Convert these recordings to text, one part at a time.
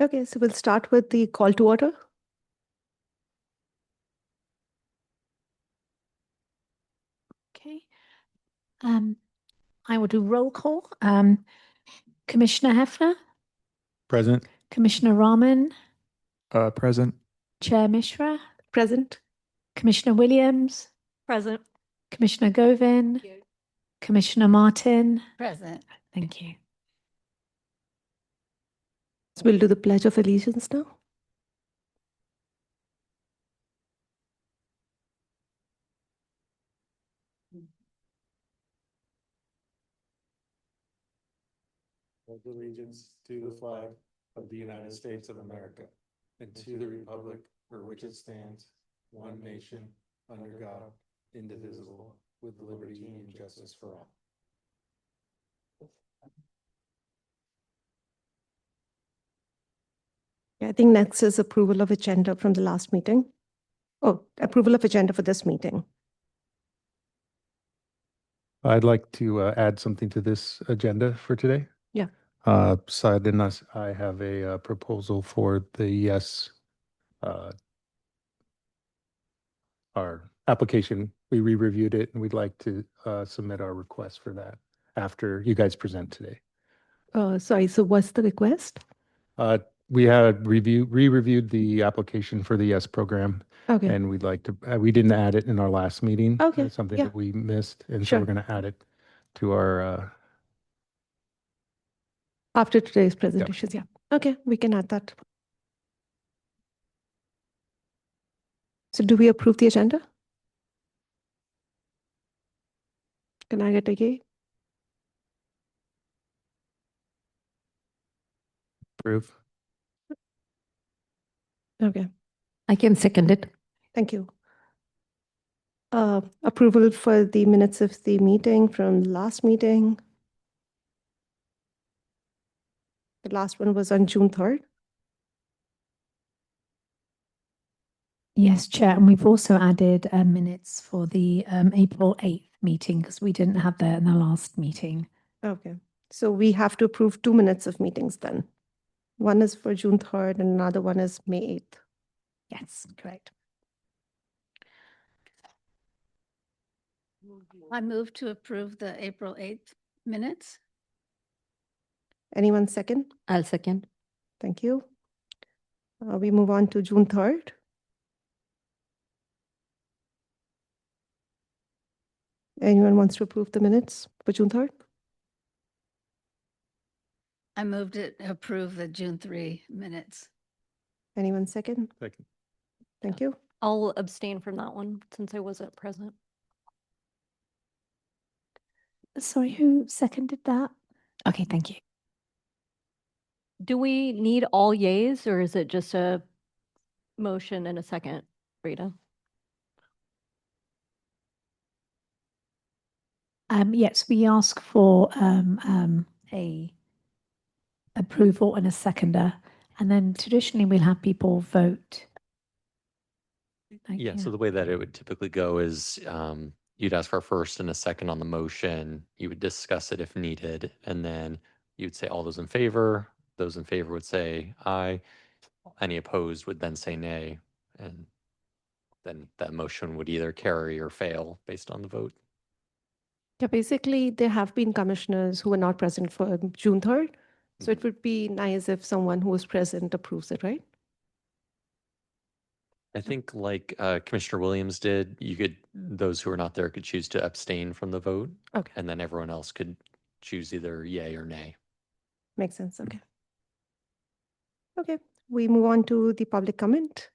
Okay, so we'll start with the call to order. Okay. I will do roll call. Commissioner Hefner, Present. Commissioner Rahman, Present. Chair Mishra, Present. Commissioner Williams, Present. Commissioner Govin, Commissioner Martin. Present. Thank you. So we'll do the Pledge of Allegiance now. Pledge allegiance to the flag of the United States of America and to the republic for which it stands, one nation, under God, indivisible, with liberty and justice for all. I think next is approval of agenda from the last meeting. Oh, approval of agenda for this meeting. I'd like to add something to this agenda for today. Yeah. I have a proposal for the yes, our application. We re-reviewed it and we'd like to submit our request for that after you guys present today. Sorry, so what's the request? We had re-reviewed the application for the yes program. Okay. And we'd like to, we didn't add it in our last meeting. Okay, It's something yeah. that we missed. And so Sure. we're going to add it to our, After today's presentations, yeah. Okay, we can add that. So do we approve the agenda? Can I get a yay? approve. Okay, I can second it. thank you. Approval for the minutes of the meeting from last meeting. The last one was on June 3rd. Yes, Chair. And we've also added minutes for the April 8th meeting because we didn't have that in the last meeting. Okay, so we have to approve 2 minutes of meetings then. One is for June 3rd and another one is May 8th. Yes, correct. I move to approve the April 8th minutes. Anyone second? I'll second. Thank you. We move on to June 3rd. Anyone wants to approve the minutes for June 3rd? I moved to approve the June 3 minutes. Anyone second? Second. Thank you. I'll abstain from that one since I wasn't present. Sorry, who seconded that? Okay, thank you. Do we need all yays or is it just a motion and a second, Rita? Yes, we ask for a approval and a seconder, and then traditionally we'll have people vote. Yeah, so the way that it would typically go is you'd ask for a first and a second on the motion. You would discuss it if needed, and then you'd say all those in favor. Those in favor would say aye. Any opposed would then say nay, and then that motion would either carry or fail based on the vote. Yeah, basically, there have been commissioners who were not present for June 3rd. So it would be nice if someone who was present approves it, right? I think like Commissioner Williams did, those who are not there could choose to abstain from the vote. Okay. And then everyone else could choose either yay or nay. Makes sense. Okay. Okay, we move on to the public comment.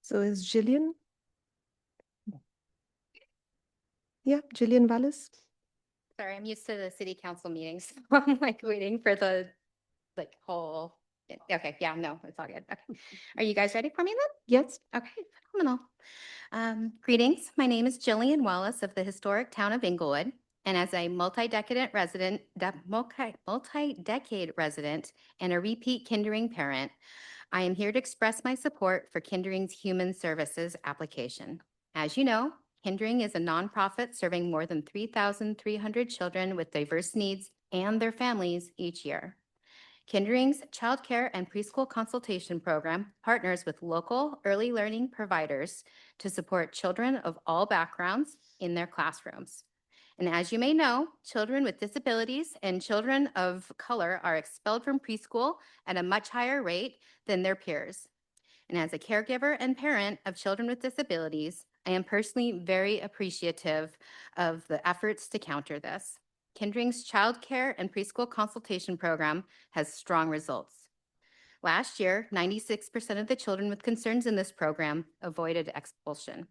So is Jillian? Yeah, Jillian Vallis. Sorry, I'm used to the city council meetings. So I'm like waiting for the whole Okay, yeah, no, it's all good. Okay. Are you guys ready for me then? Yes. Okay, phenomenal. Greetings. My name is Jillian Wallace of the historic town of Inglewood. And as a multi-decade resident and a repeat Kindering parent, I am here to express my support for Kindering's Human Services application. As you know, Kindering is a nonprofit serving more than 3,300 children with diverse needs and their families each year. Kindering's Child Care and Preschool Consultation Program partners with local early learning providers to support children of all backgrounds in their classrooms. And as you may know, children with disabilities and children of color are expelled from preschool at a much higher rate than their peers. And as a caregiver and parent of children with disabilities, I am personally very appreciative of the efforts to counter this. Kindering's Child Care and Preschool Consultation Program has strong results. Last year, 96% of the children with concerns in this program avoided expulsion.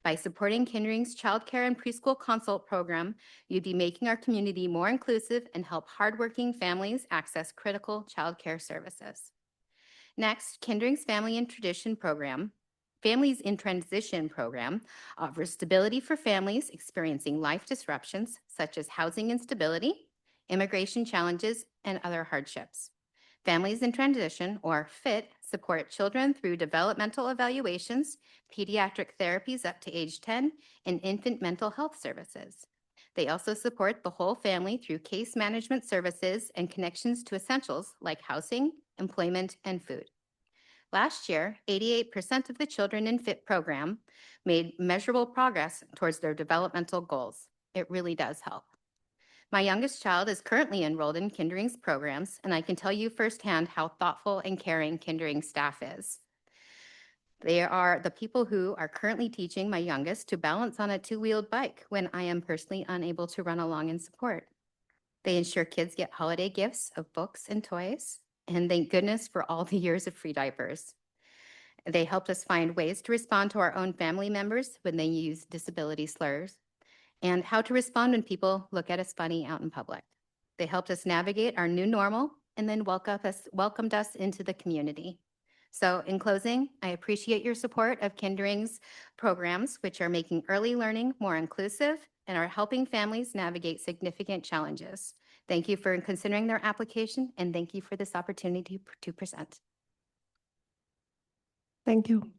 By supporting Kindering's Child Care and Preschool Consult program, you'd be making our community more inclusive and help hardworking families access critical child care services. Next, Kindering's Families in Transition program offers stability for families experiencing life disruptions such as housing instability, immigration challenges, and other hardships. Families in Transition, or FIT, support children through developmental evaluations, pediatric therapies up to age 10, and infant mental health services. They also support the whole family through case management services and connections to essentials like housing, employment, and food. Last year, 88% of the children in FIT program made measurable progress towards their developmental goals. It really does help. My youngest child is currently enrolled in Kindering's programs, and I can tell you firsthand how thoughtful and caring Kindering staff is. They are the people who are currently teaching my youngest to balance on a two-wheeled bike when I am personally unable to run along and support. They ensure kids get holiday gifts of books and toys, and thank goodness for all the years of free diapers. They helped us find ways to respond to our own family members when they use disability slurs, and how to respond when people look at us funny out in public. They helped us navigate our new normal and then welcomed us into the community. So in closing, I appreciate your support of Kindering's programs, which are making early learning more inclusive and are helping families navigate significant challenges. Thank you for considering their application, and thank you for this opportunity to present. Thank you.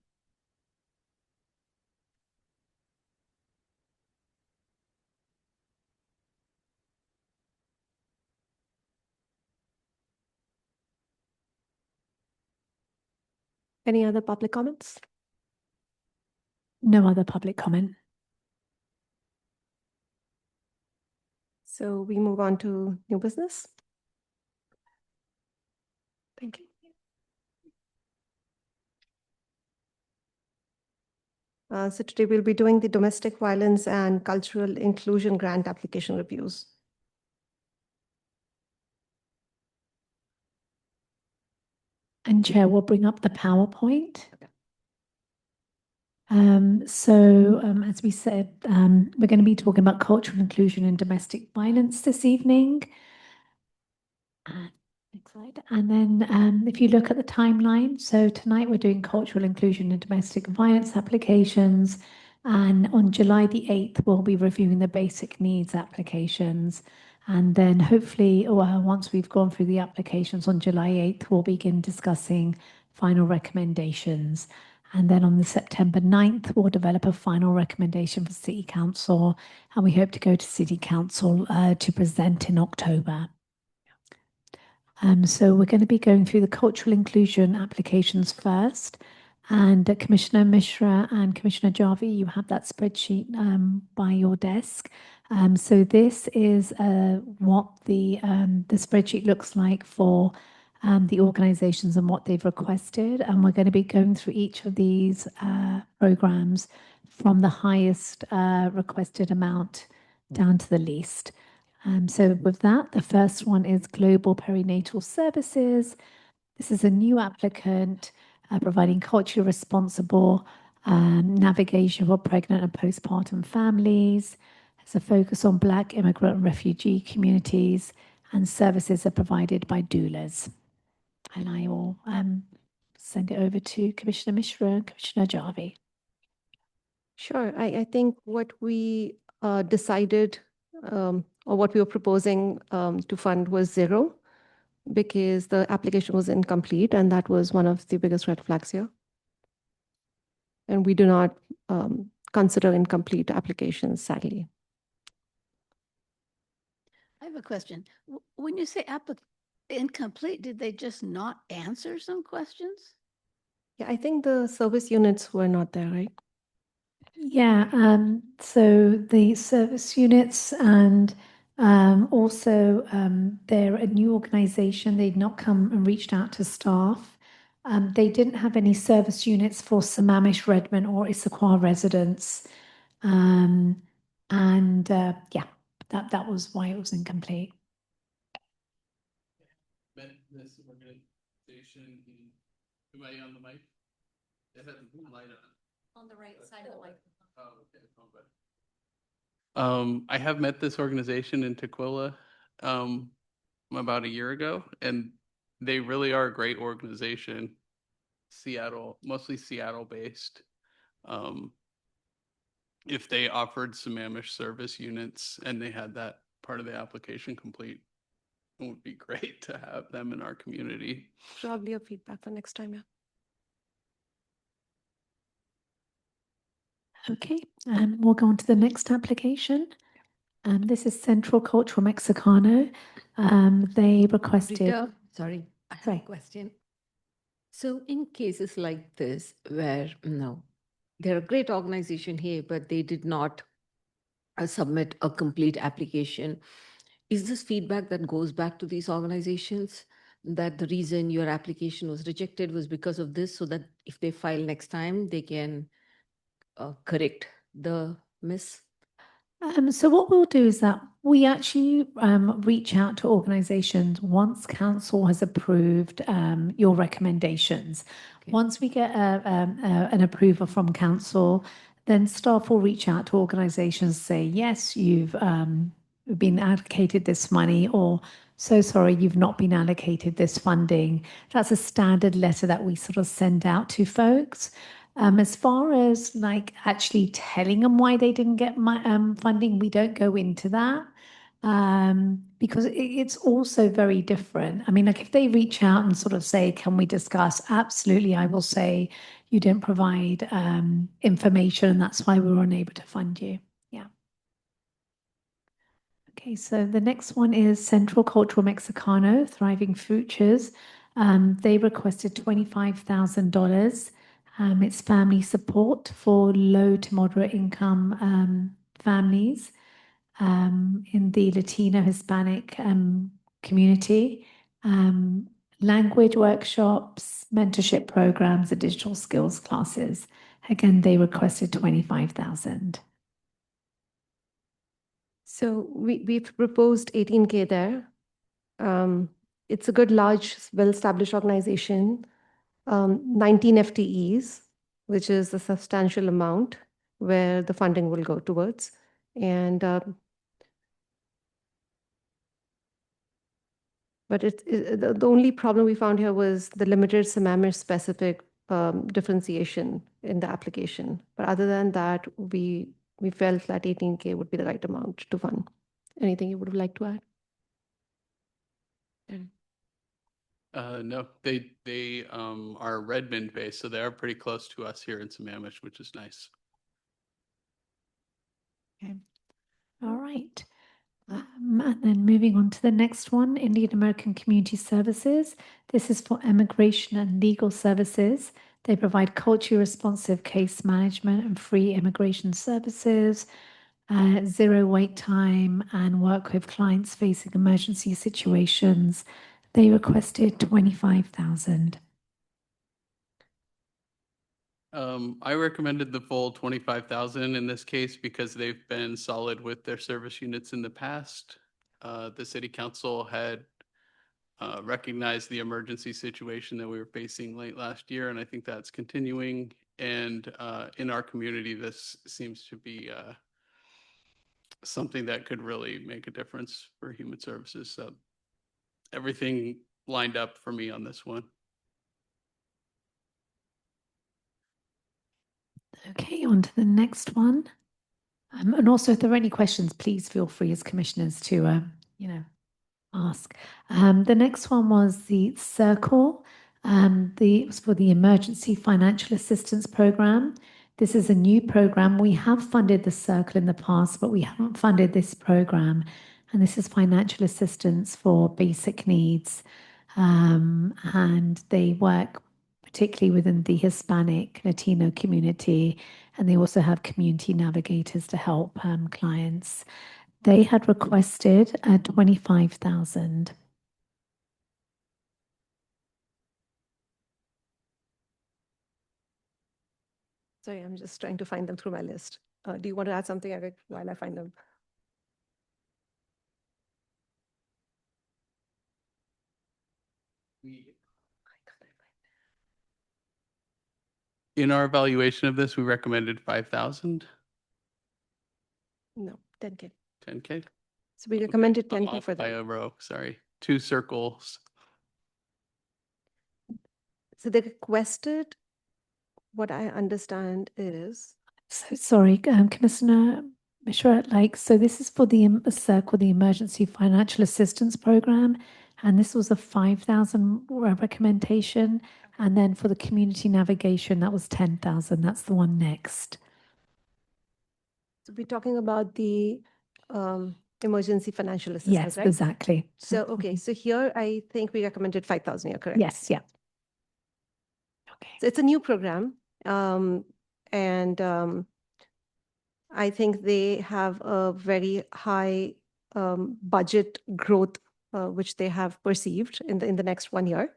Any other public comments? No other public comment. So we move on to new business. Thank you. So today we'll be doing the domestic violence and cultural inclusion grant application reviews. And Chair will bring up the PowerPoint. As we said, we're going to be talking about cultural inclusion and domestic violence this evening. Next slide. And then if you look at the timeline, so tonight we're doing cultural inclusion and domestic violence applications. And on July the 8th, we'll be reviewing the basic needs applications. And then hopefully, once we've gone through the applications on July 8th, we'll begin discussing final recommendations. And then on the September 9th, we'll develop a final recommendation for City Council. And we hope to go to City Council to present in October. So we're going to be going through the cultural inclusion applications first. And Commissioner Mishra and Commissioner Jarvi, you have that spreadsheet by your desk. So this is what the spreadsheet looks like for the organizations and what they've requested. And we're going to be going through each of these programs from the highest requested amount down to the least. So with that, the first one is Global Perinatal Services. This is a new applicant providing culturally responsible navigation for pregnant and postpartum families. It's a focus on Black immigrant and refugee communities, and services are provided by doulas. and I will send it over to Commissioner Mishra and Commissioner Jarvi. Sure. I think what we decided or what we were proposing to fund was zero because the application was incomplete, and that was one of the biggest red flags here. And we do not consider incomplete applications, sadly. I have a question. When you say incomplete, did they just not answer some questions? Yeah, I think the service units were not there, right? Yeah, so the service units and also they're a new organization. They'd not come and reached out to staff. They didn't have any service units for Sammamish, Redmond, or Issaquah residents. Yeah, that was why it was incomplete. Met this organization in, am I on the mic? It has a light on. On the right side of the mic. Oh, okay. I have met this organization in Tequila, about a year ago, and they really are a great organization. Seattle, mostly Seattle based. If they offered Sammamish service units and they had that part of the application complete, it would be great to have them in our community. Probably a feedback for next time, yeah. Okay, we'll go on to the next application. This is Central Cultural Mexicano. They requested. Rita, sorry, I have Sorry. a question. So in cases like this, where they're a great organization here, but they did not submit a complete application, is this feedback that goes back to these organizations that the reason your application was rejected was because of this, so that if they file next time, they can correct the miss? So what we'll do is that we actually reach out to organizations once council has approved your recommendations. Okay. Once we get an approval from council, then staff will reach out to organizations, say, yes, you've been allocated this money, or so sorry, you've not been allocated this funding. That's a standard letter that we sort of send out to folks. As far as like actually telling them why they didn't get my funding, we don't go into that because it's also very different. I mean, like if they reach out and sort of say, can we discuss? Absolutely, I will say you didn't provide information and that's why we were unable to fund you. Yeah. Okay, so the next one is Central Cultural Mexicano, Thriving Futures. They requested $25,000. It's family support for low to moderate income families in the Latino Hispanic community. Language workshops, mentorship programs, and digital skills classes. Again, they requested $25,000. So we've proposed 18K there. It's a good, large, well-established organization, 19 FTEs, which is a substantial amount where the funding will go towards. And but the only problem we found here was the limited Sammamish specific differentiation in the application. But other than that, we felt that 18K would be the right amount to fund. Anything you would have liked to add? No, they are Redmond based, so they are pretty close to us here in Sammamish, which is nice. Okay. All right. And then moving on to the next one, Indian American Community Services. This is for immigration and legal services. They provide culturally responsive case management and free immigration services, zero wait time, and work with clients facing emergency situations. They requested $25,000. I recommended the full 25,000 in this case because they've been solid with their service units in the past. The city council had recognized the emergency situation that we were facing late last year, and I think that's continuing. And in our community, this seems to be something that could really make a difference for human services. So everything lined up for me on this one. Okay, on to the next one. And also, if there are any questions, please feel free as commissioners to, ask. The next one was the Circle. It was for the Emergency Financial Assistance Program. This is a new program. We have funded the Circle in the past, but we haven't funded this program. And this is financial assistance for basic needs. And they work particularly within the Hispanic, Latino community. And they also have community navigators to help clients. They had requested 25,000. Sorry, I'm just trying to find them through my list. Do you want to add something, Eric, while I find them? In our evaluation of this, we recommended 5,000, No, 10K. 10K. So we recommended I'm 10K off for by that. a row, sorry. 2 circles. So they requested, what I understand is, So sorry, Commissioner Mishra, so this is for the Circle, the Emergency Financial Assistance Program, and this was a 5,000 recommendation. And then for the community navigation, that was 10,000. That's the one next. so we're talking about the emergency financial assistance, Yes, right? exactly. So, okay, so here I think we recommended 5,000, you're correct? Yes, yeah. Okay. So it's a new program. And I think they have a very high budget growth, which they have perceived in the next 1 year.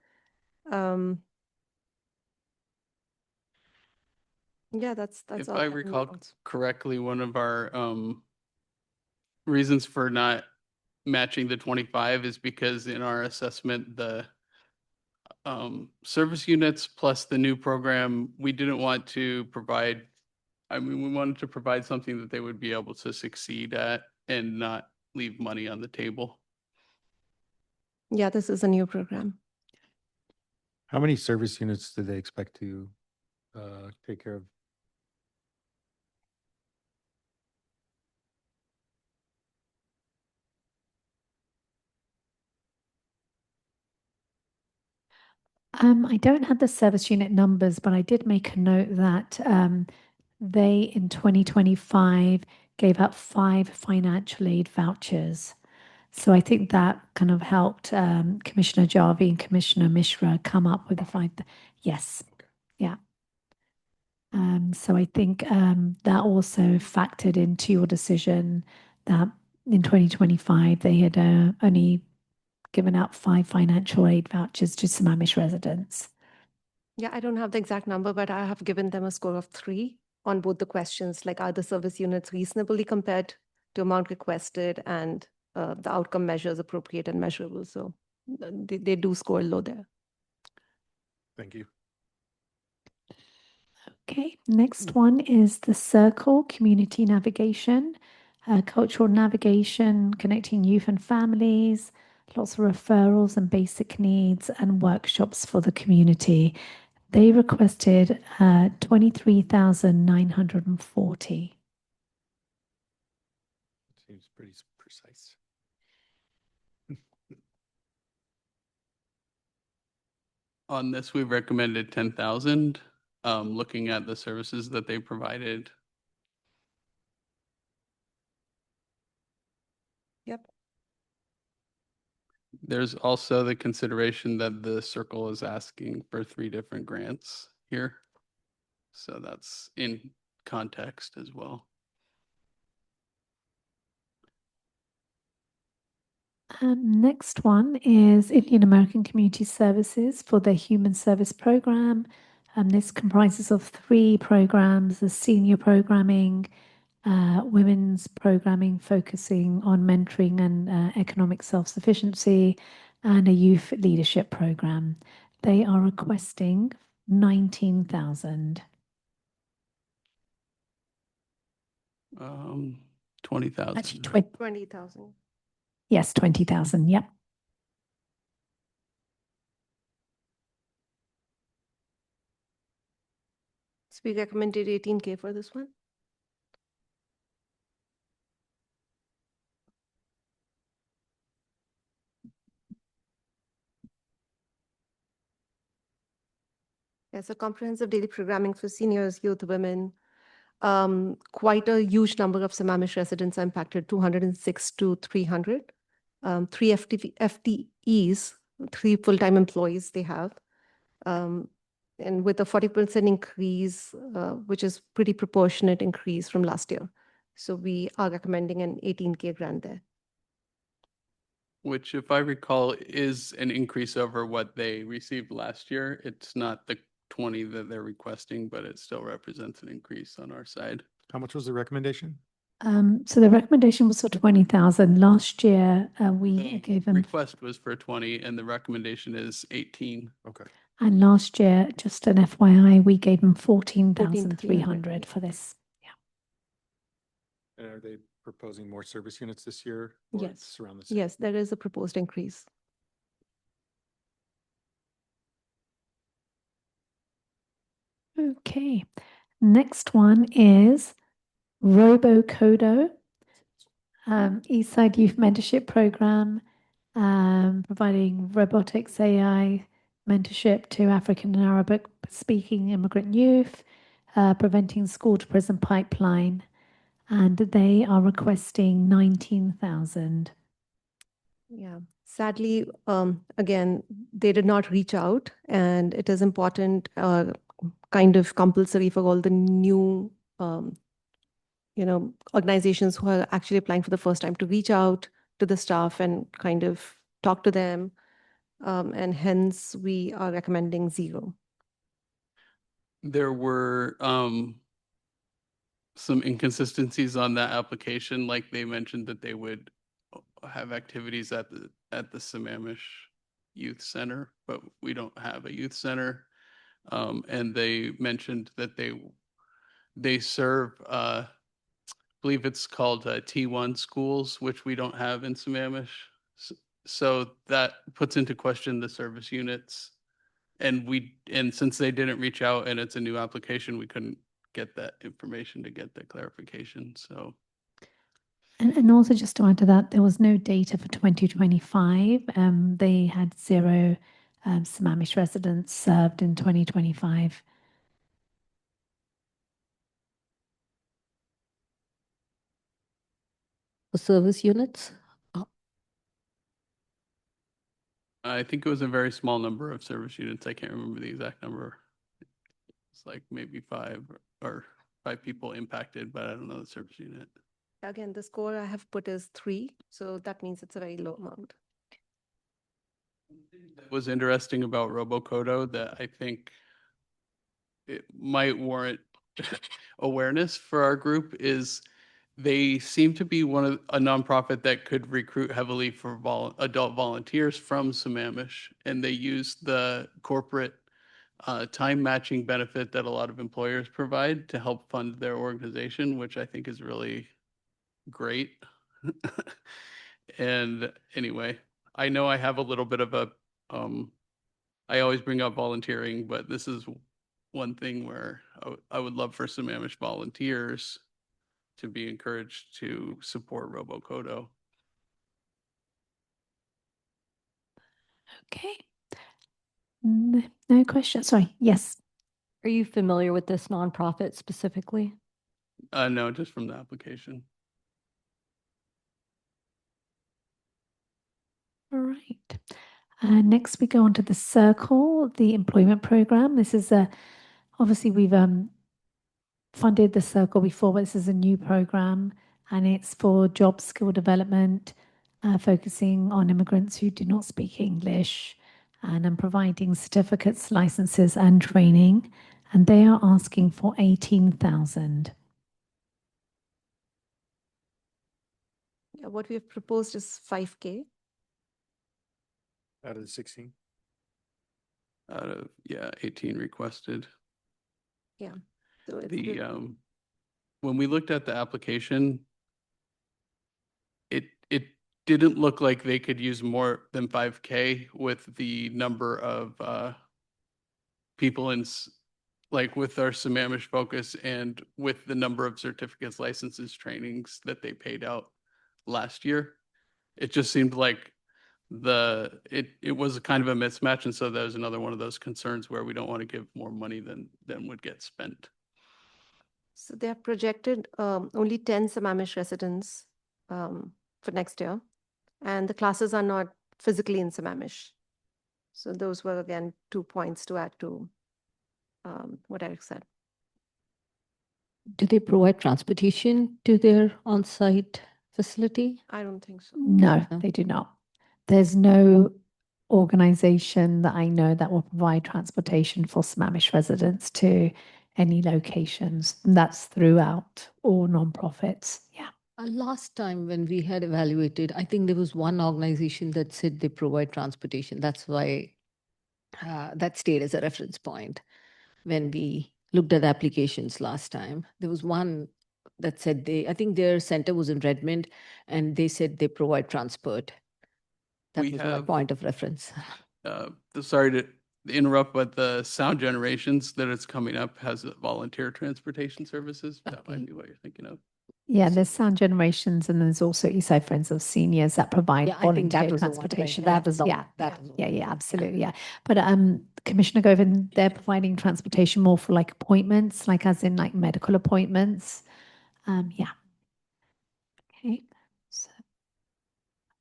Yeah, that's If all. I have recall notes. correctly, one of our reasons for not matching the 25 is because in our assessment, the service units plus the new program, we didn't want to provide, we wanted to provide something that they would be able to succeed at and not leave money on the table. Yeah, this is a new program. How many service units do they expect to take care of? I don't have the service unit numbers, but I did make a note that they in 2025 gave out 5 financial aid vouchers. So I think that kind of helped Commissioner Jarvie and Commissioner Mishra come up with the 5. Yes, yeah. So I think that also factored into your decision that in 2025 they had only given out 5 financial aid vouchers to Sammamish residents. Yeah, I don't have the exact number, but I have given them a score of 3 on both the questions, like are the service units reasonably compared to amount requested and the outcome measures appropriate and measurable. So they do score low there. Thank you. Okay, next one is the Circle Community Navigation, cultural navigation, connecting youth and families, lots of referrals and basic needs and workshops for the community. They requested 23,940. Seems pretty precise. On this, we recommended 10,000, looking at the services that they provided. Yep. There's also the consideration that the Circle is asking for 3 different grants here. So that's in context as well. Next one is Indian American Community Services for the Human Service Program. This comprises of 3 programs, the senior programming, women's programming focusing on mentoring and economic self-sufficiency, and a youth leadership program. They are requesting 19,000. 20,000. Actually, 20,000. yes, 20,000. Yep. So we recommended 18K for this one. Yeah, so comprehensive daily programming for seniors, youth, women. Quite a huge number of Sammamish residents are impacted, 206 to 300. 3 FTEs, 3 full-time employees they have. And with a 40% increase, which is pretty proportionate increase from last year. So we are recommending an 18K grant there. Which, if I recall, is an increase over what they received last year. It's not the 20 that they're requesting, but it still represents an increase on our side. How much was the recommendation? So the recommendation was for 20,000. Last year, we gave them, Request was for 20 and the recommendation is 18. Okay. and last year, just an FYI, we gave them 14,300 14,300, for this. And are they proposing more service units this year? or Yes. it's around the same? Yes, there is a proposed increase. Okay. Next one is RoboCodo, Eastside Youth Mentorship Program, providing robotics AI mentorship to African and Arabic speaking immigrant youth, preventing school to prison pipeline, and they are requesting 19,000. Yeah, sadly, again, they did not reach out, and it is important, kind of compulsory for all the new, organizations who are actually applying for the first time to reach out to the staff and kind of talk to them. And hence, we are recommending 0. There were some inconsistencies on that application, like they mentioned that they would have activities at the Sammamish Youth Center, but we don't have a youth center. And they mentioned that they serve I believe it's called T1 schools, which we don't have in Sammamish. So that puts into question the service units. And since they didn't reach out and it's a new application, we couldn't get that information to get the clarification. So And also just to add to that, there was no data for 2025. They had 0 Sammamish residents served in 2025. For service units? I think it was a very small number of service units. I can't remember the exact number. It's like maybe 5 or 5 people impacted, but I don't know the service unit. Again, the score I have put is 3, so that means it's a very low amount. What was interesting about RoboCodo that I think it might warrant awareness for our group is they seem to be a nonprofit that could recruit heavily for adult volunteers from Sammamish, and they use the corporate time matching benefit that a lot of employers provide to help fund their organization, which I think is really great. And anyway, I know I have a little bit of I always bring up volunteering, but this is one thing where I would love for Sammamish volunteers to be encouraged to support RoboCodo. Okay. No question. Sorry. Yes. Are you familiar with this nonprofit specifically? No, just from the application. All right. Next, we go on to the Circle, the employment program. This is obviously we've funded the Circle before, but this is a new program, and it's for job skill development, focusing on immigrants who do not speak English, and I'm providing certificates, licenses, and training. And they are asking for 18,000. Yeah, what we have proposed is 5K. Out of the 16? Out of 18 requested. Yeah. So it's The the- when we looked at the application, it didn't look like they could use more than 5K with the number of people in like with our Sammamish focus and with the number of certificates, licenses, trainings that they paid out last year, it just seemed like it was a kind of a mismatch. And so that was another one of those concerns where we don't want to give more money than would get spent. So they have projected only 10 Sammamish residents for next year, and the classes are not physically in Sammamish. So those were, again, 2 points to add to what Eric said. Do they provide transportation to their on-site facility? I don't think so. No, No. they do not. There's no organization that I know that will provide transportation for Sammamish residents to any locations. And that's throughout all nonprofits. Yeah. Last time when we had evaluated, I think there was one organization that said they provide transportation. That's why that stayed as a reference point when we looked at applications last time. There was one that said I think their center was in Redmond, and they said they provide transport. That We was my have- point of reference. Sorry to interrupt, but the Sound Generations that it's coming up has volunteer transportation services. That Okay. might be what you're thinking of. Yeah, there's Sound Generations, and there's also Eastside Friends of Seniors that provide Yeah, I think that volunteer was the one. transportation. Right, That was, the yeah, one, that was the yeah, one. yeah, absolutely, yeah. But Commissioner Govind, they're providing transportation more for like appointments, like as in like medical appointments. Yeah. Okay. So,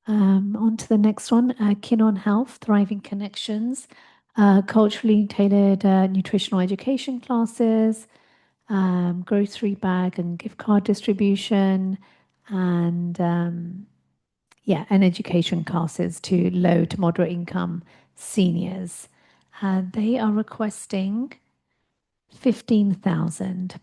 on to the next one, Kin on Health, Thriving Connections, culturally tailored nutritional education classes, grocery bag and gift card distribution, and yeah, and education classes to low to moderate income seniors. They are requesting 15,000.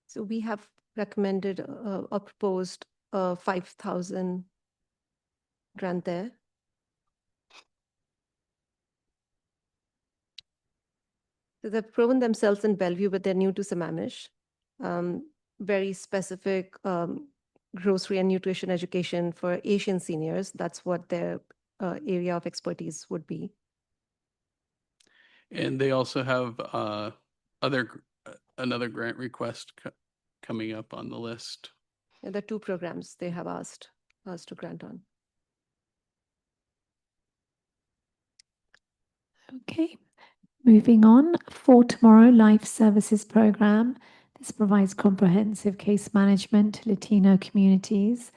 So we have recommended or proposed 5,000 grant there. So they've proven themselves in Bellevue, but they're new to Sammamish. Very specific grocery and nutrition education for Asian seniors. That's what their area of expertise would be. And they also have another grant request coming up on the list. And there are 2 programs they have asked us to grant on. Okay, moving on. For Tomorrow Life Services Program. This provides comprehensive case management to Latino communities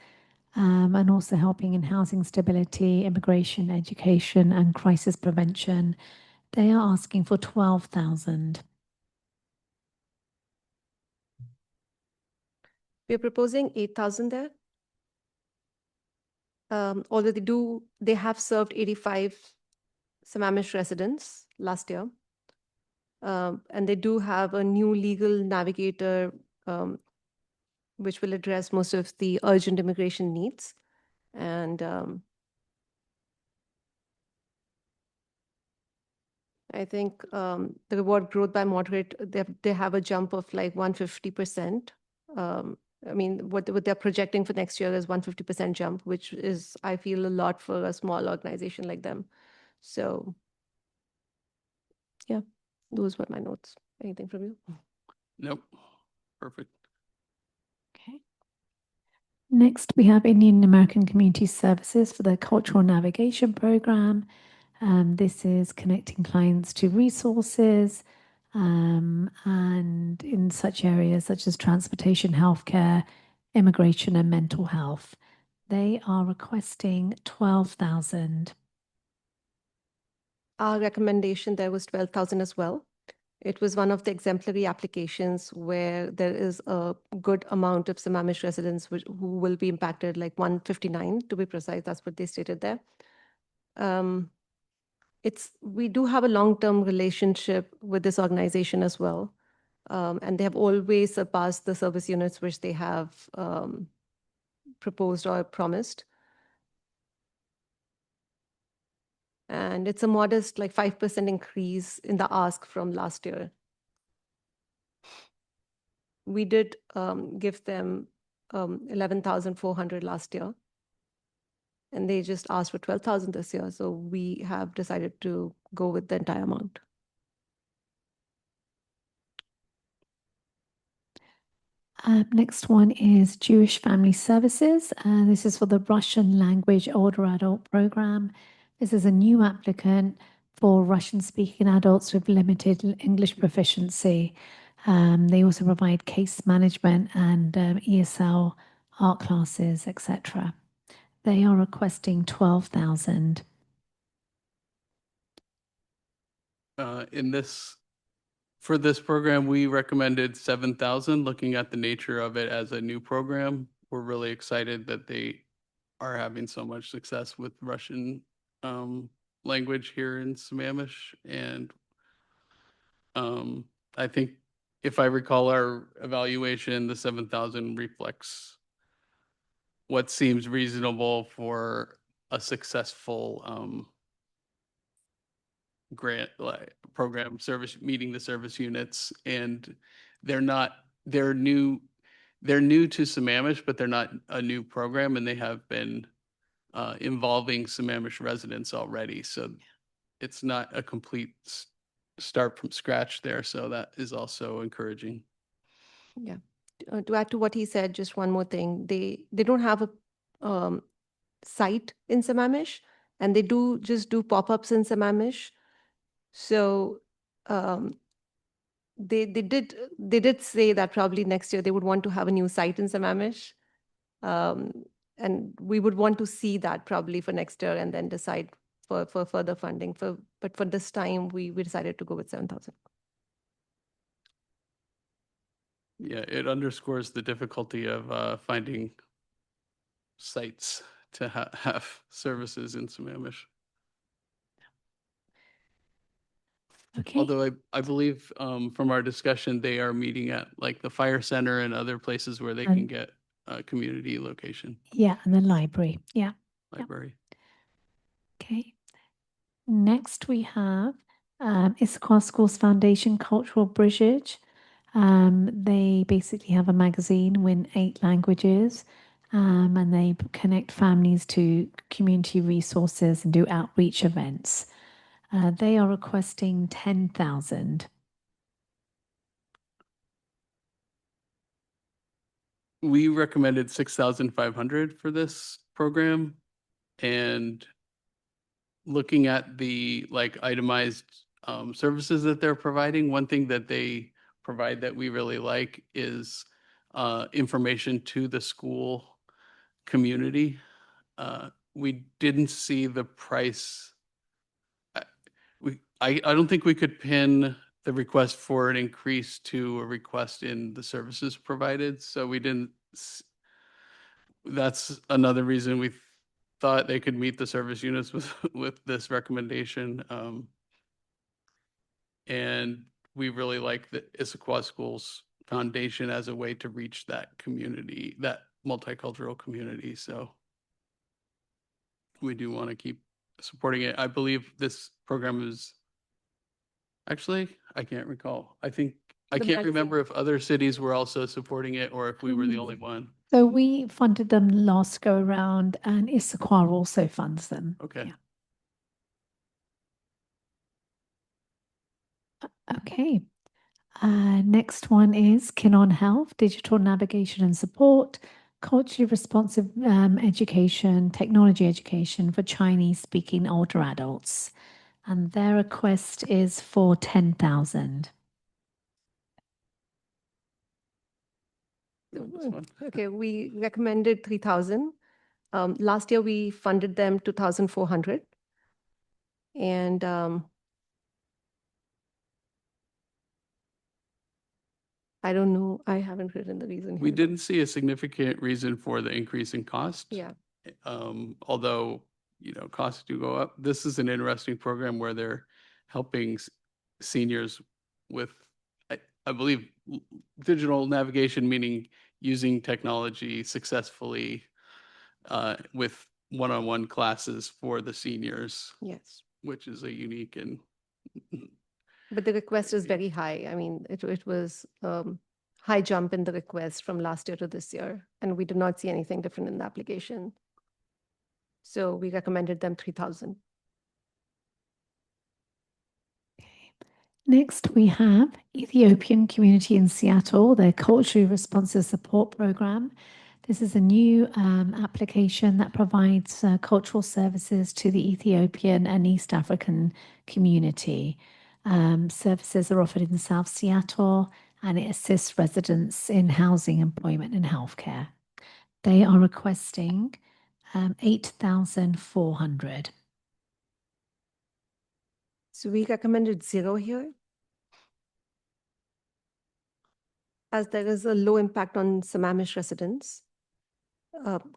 and also helping in housing stability, immigration, education, and crisis prevention. They are asking for 12,000. We're proposing 8,000 there. Although they have served 85 Sammamish residents last year. And they do have a new legal navigator, which will address most of the urgent immigration needs. And I think the reward growth by moderate, they have a jump of like 150%. I mean, what they're projecting for next year is 150% jump, which is, I feel, a lot for a small organization like them. So yeah, those were my notes. Anything from you? Nope. Perfect. Okay. Next, we have Indian American Community Services for the Cultural Navigation Program. This is connecting clients to resources and in such areas such as transportation, healthcare, immigration, and mental health. They are requesting 12,000. Our recommendation there was 12,000 as well. It was one of the exemplary applications where there is a good amount of Sammamish residents who will be impacted, like 159 to be precise. That's what they stated there. We do have a long-term relationship with this organization as well. And they have always surpassed the service units which they have proposed or promised. And it's a modest, like 5% increase in the ask from last year. We did give them 11,400 last year. And they just asked for 12,000 this year. So we have decided to go with the entire amount. Next one is Jewish Family Services. This is for the Russian language older adult program. This is a new applicant for Russian speaking adults with limited English proficiency. They also provide case management and ESL art classes, etc. They are requesting 12,000. For this program, we recommended 7,000, looking at the nature of it as a new program. We're really excited that they are having so much success with Russian language here in Sammamish. And I think if I recall our evaluation, the 7,000 reflects what seems reasonable for a successful grant program service, meeting the service units. And they're new to Sammamish, but they're not a new program, and they have been involving Sammamish residents already. So it's not a complete start from scratch there. So that is also encouraging. Yeah. To add to what he said, just one more thing. They don't have a site in Sammamish, and they just do pop-ups in Sammamish. So they did say that probably next year they would want to have a new site in Sammamish. And we would want to see that probably for next year and then decide for further funding. But for this time, we decided to go with 7,000. Yeah, it underscores the difficulty of finding sites to have services in Sammamish. Okay. Although I believe from our discussion, they are meeting at like the fire center and other places where they can And- get a community location, Yeah, and the library. Yeah. library. Okay. Next, we have Issachar Schools Foundation Cultural Bridge. They basically have a magazine in 8 languages, and they connect families to community resources and do outreach events. They are requesting 10,000. We recommended 6,500 for this program, and looking at the like itemized services that they're providing, one thing that they provide that we really like is information to the school community. We didn't see the price. I don't think we could pin the request for an increase to a request in the services provided, so we didn't. That's another reason we thought they could meet the service units with this recommendation. And we really like the Issaquah Schools Foundation as a way to reach that community, that multicultural community. So we do want to keep supporting it. I believe this program is actually, I can't recall. I can't magazine. remember if other cities were also supporting it or if we were the only one. So we funded them last go around, and Issachar also funds them. Okay. Yeah. Okay. Next one is Kinon Health, Digital Navigation and Support, Culturally Responsive Education, Technology Education for Chinese-speaking older adults. And their request is for 10,000. Okay, we recommended 3,000. Last year, we funded them 2,400. And I don't know, I haven't written the reason We here. didn't see a significant reason for the increase in cost. Yeah. Although, costs do go up. This is an interesting program where they're helping seniors with, I believe, digital navigation, meaning using technology successfully with one-on-one classes for the seniors, Yes. which is a unique and But the request is very high. I mean, it was high jump in the request from last year to this year, and we did not see anything different in the application. So we recommended them 3,000. Next, we have Ethiopian Community in Seattle, their Culturally Responsive Support Program. This is a new application that provides cultural services to the Ethiopian and East African community. Services are offered in South Seattle, and it assists residents in housing, employment, and healthcare. They are requesting $8,400. So we recommended 0 here, as there is a low impact on Sammamish residents.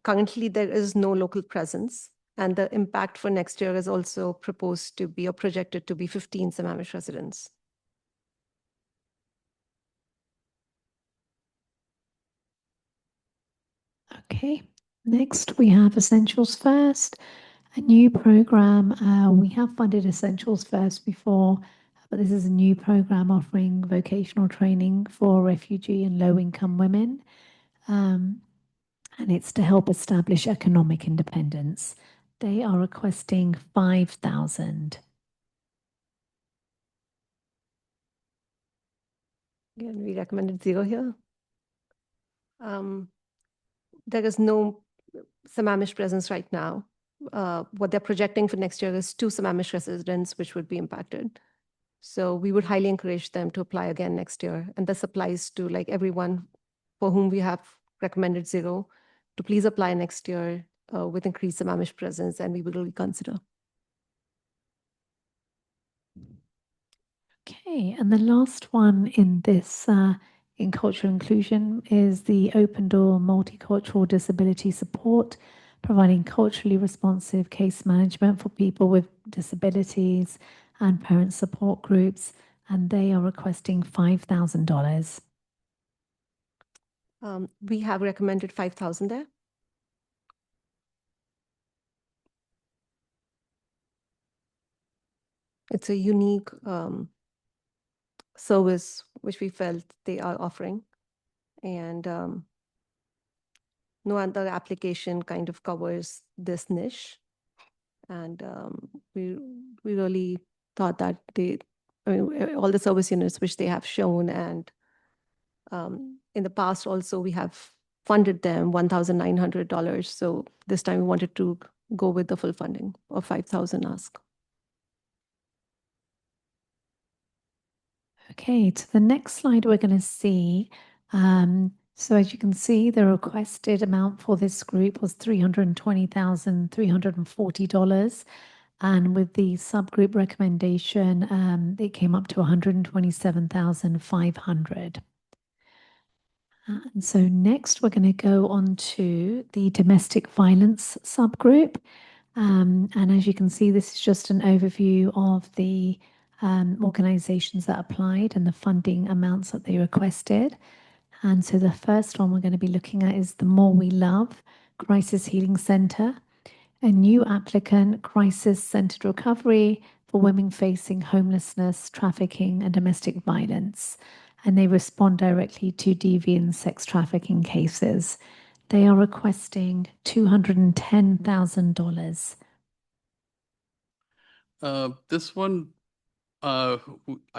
Currently, there is no local presence, and the impact for next year is also proposed to be or projected to be 15 Sammamish residents. Okay, next we have Essentials First, a new program. We have funded Essentials First before, but this is a new program offering vocational training for refugee and low-income women. And it's to help establish economic independence. They are requesting $5,000. Again, we recommended 0 here. There is no Sammamish presence right now. What they're projecting for next year is 2 Sammamish residents, which would be impacted. So we would highly encourage them to apply again next year. And this applies to like everyone for whom we have recommended 0 to please apply next year with increased Sammamish presence, and we will reconsider. Okay, and the last one in this in cultural inclusion is the Open Door Multicultural Disability Support, providing culturally responsive case management for people with disabilities and parent support groups, and they are requesting $5,000. We have recommended 5,000 there. It's a unique service which we felt they are offering, and no other application kind of covers this niche. And we really thought that all the service units which they have shown, and in the past also we have funded them $1,900. So this time we wanted to go with the full funding of 5,000 ask. Okay, to the next slide, we're going to see. So as you can see, the requested amount for this group was $320,340. And with the subgroup recommendation, it came up to $127,500. And so next, we're going to go on to the domestic violence subgroup. And as you can see, this is just an overview of the organizations that applied and the funding amounts that they requested. And so the first one we're going to be looking at is the More We Love Crisis Healing Center, a new applicant, crisis-centered recovery for women facing homelessness, trafficking, and domestic violence. And they respond directly to DV and sex trafficking cases. They are requesting $210,000. This one, I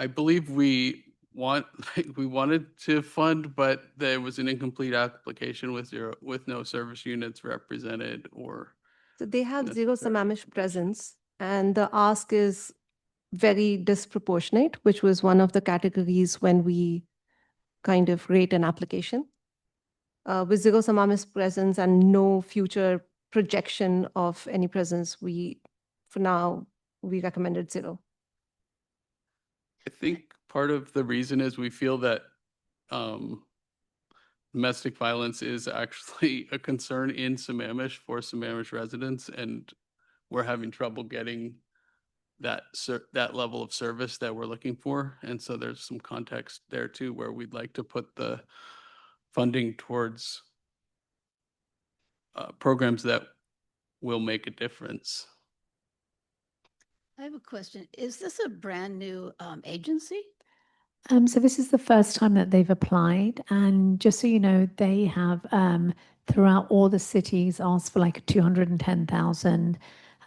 believe we wanted to fund, but there was an incomplete application with no service units represented, or So they have That's 0 fair. Sammamish presence, and the ask is very disproportionate, which was one of the categories when we kind of rate an application. With 0 Sammamish presence and no future projection of any presence, for now, we recommended 0. I think part of the reason is we feel that domestic violence is actually a concern in Sammamish for Sammamish residents, and we're having trouble getting that level of service that we're looking for. And so there's some context there too, where we'd like to put the funding towards programs that will make a difference. I have a question. Is this a brand new agency? So this is the first time that they've applied, and just so you know, they have throughout all the cities asked for like 210,000.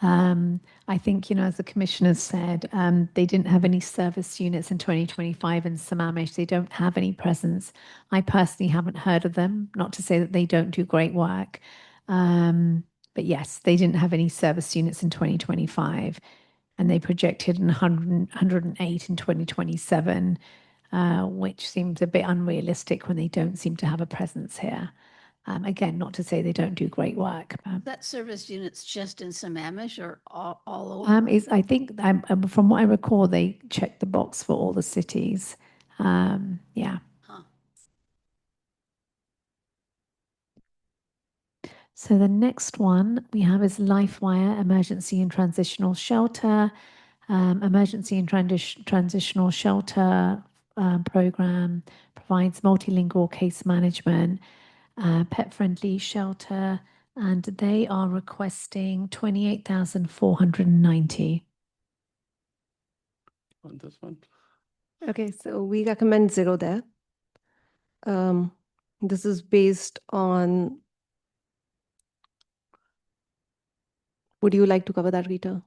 I think, as the commissioner said, they didn't have any service units in 2025 in Sammamish. They don't have any presence. I personally haven't heard of them, not to say that they don't do great work. But yes, they didn't have any service units in 2025, and they projected 108 in 2027, which seems a bit unrealistic when they don't seem to have a presence here. Again, not to say they don't do great work. That service unit's just in Sammamish or all over? I think from what I recall, they checked the box for all the cities. Yeah. Huh. So the next one we have is LifeWire Emergency and Transitional Shelter. Emergency and Transitional Shelter program provides multilingual case management, pet-friendly shelter, and they are requesting 28,490. On this one. Okay, so we recommend 0 there. This is based on, would you like to cover that, Rita?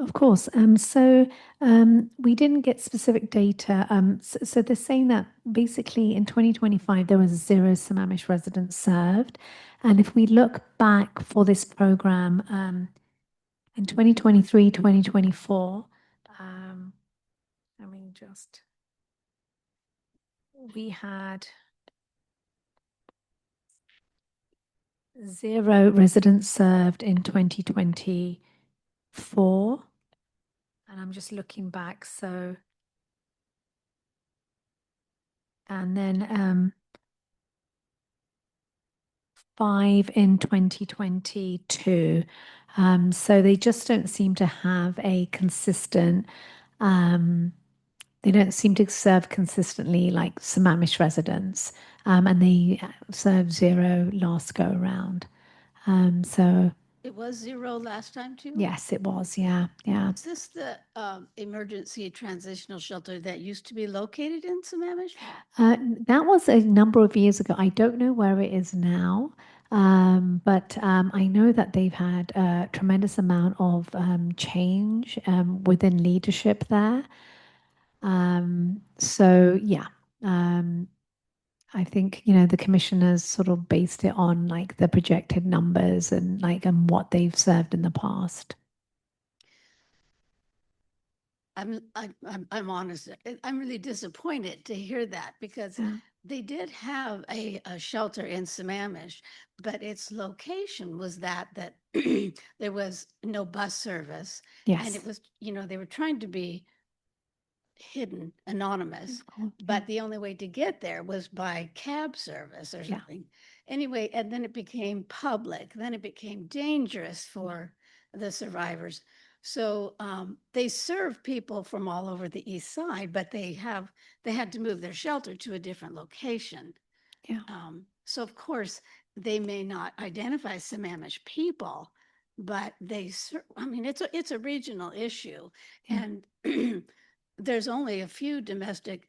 Of course. We didn't get specific data. So they're saying that basically in 2025, there was 0 Sammamish residents served. And if we look back for this program in 2023, 2024, we had 0 residents served in 2024. And I'm just looking back. And then 5 in 2022. So they just don't seem to have a consistent, they don't seem to serve consistently like Sammamish residents. And they served 0 last go around. So It was 0 last time too? yes, it was. Yeah. Yeah. Is this the emergency transitional shelter that used to be located in Sammamish? That was a number of years ago. I don't know where it is now, but I know that they've had a tremendous amount of change within leadership there. So yeah, I think the commissioners sort of based it on like the projected numbers and what they've served in the past. I'm honest. I'm really disappointed to hear that because Yeah. they did have a shelter in Sammamish, but its location was that there was no bus service. Yes. And it was, they were trying to be hidden, anonymous, Of course, but the only way to get there was by cab service or Yeah. something. Anyway, and then it became public. Then it became dangerous for the survivors. So they serve people from all over the east side, but they had to move their shelter to a different location. Yeah. So of course they may not identify Sammamish people, but it's a regional issue, Yeah. and there's only a few domestic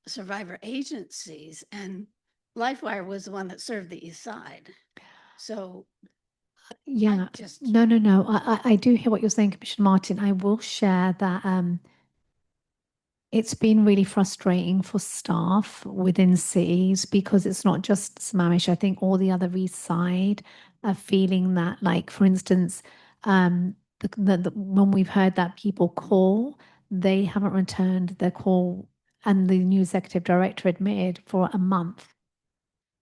survivor agencies, and LifeWire was the one that served the east side. So Yeah. just No. I do hear what you're saying, Commissioner Martin. I will share that it's been really frustrating for staff within cities because it's not just Sammamish. I think all the other East Side are feeling that, like, for instance, when we've heard that people call, they haven't returned their call, and the new executive director admitted for a month.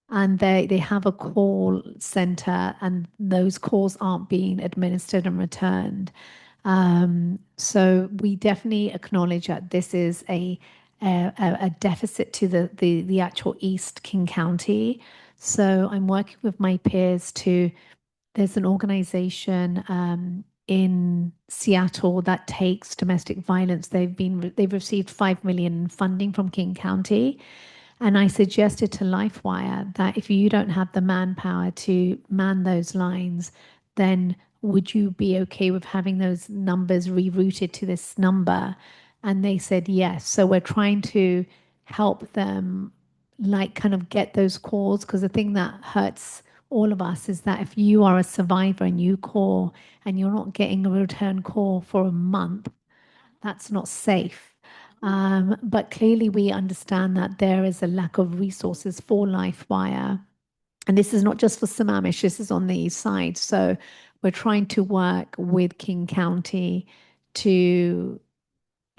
And they have a call center, and those calls aren't being administered and returned. So we definitely acknowledge that this is a deficit to the actual East King County. So I'm working with my peers there's an organization in Seattle that takes domestic violence. They've received 5 million funding from King County. And I suggested to LifeWire that if you don't have the manpower to man those lines, then would you be okay with having those numbers rerouted to this number? And they said yes. So we're trying to help them kind of get those calls, because the thing that hurts all of us is that if you are a survivor and you call and you're not getting a return call for a month, that's not safe. But clearly, we understand that there is a lack of resources for LifeWire. And this is not just for Sammamish, this is on the east side. So we're trying to work with King County to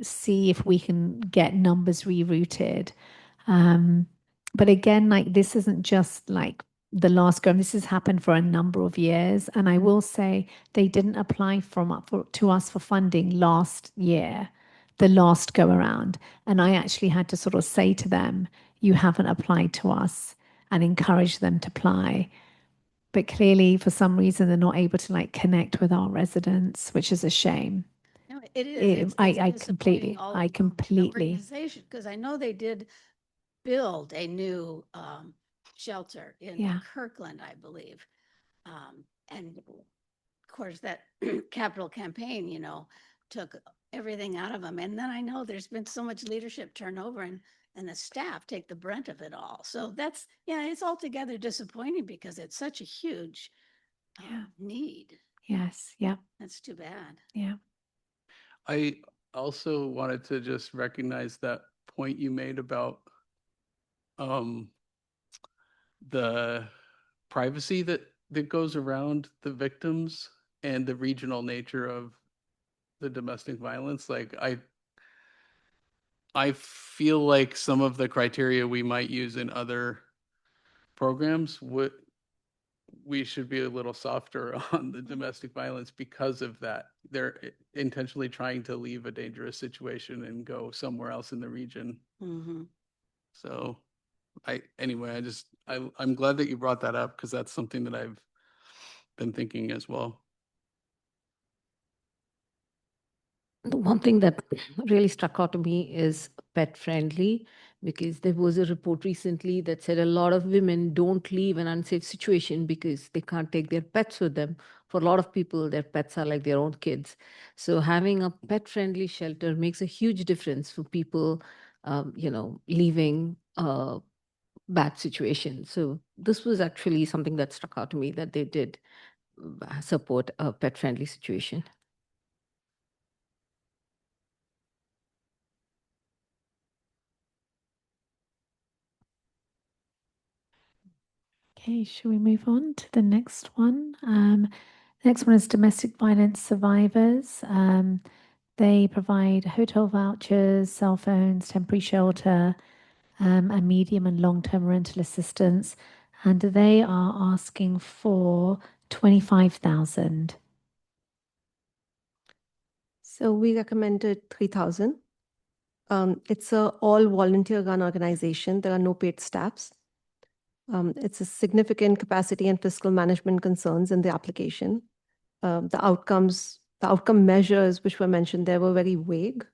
see if we can get numbers rerouted. But again, like this isn't just like the last go. This has happened for a number of years. And I will say they didn't apply to us for funding last year, the last go around. And I actually had to sort of say to them, you haven't applied to us, and encourage them to apply. But clearly, for some reason, they're not able to like connect with our residents, which is a shame. No, it is. I completely, Organization, because I know they did build a new shelter in Yeah. Kirkland, I believe. And of course, that capital campaign, you know, took everything out of them. And then I know there's been so much leadership turnover and the staff take the brunt of it all. So that's, yeah, it's altogether disappointing because it's such a huge need. Yes. Yeah. That's too bad. Yeah. I also wanted to just recognize that point you made about the privacy that goes around the victims and the regional nature of the domestic violence. Like I feel like some of the criteria we might use in other programs we should be a little softer on the domestic violence because of that. They're intentionally trying to leave a dangerous situation and go somewhere else in the region. Mm-hmm. So I'm glad that you brought that up because that's something that I've been thinking as well. The one thing that really struck out to me is pet friendly, because there was a report recently that said a lot of women don't leave an unsafe situation because they can't take their pets with them. For a lot of people, their pets are like their own kids. So having a pet friendly shelter makes a huge difference for people, leaving a bad situation. So this was actually something that struck out to me, that they did support a pet friendly situation. Okay, shall we move on to the next one? Next one is domestic violence survivors. They provide hotel vouchers, cell phones, temporary shelter, and medium and long-term rental assistance, and they are asking for 25,000. So we recommended 3,000. It's a all volunteer run organization. There are no paid staffs. It's a significant capacity and fiscal management concerns in the application. The outcome measures which were mentioned there were very vague.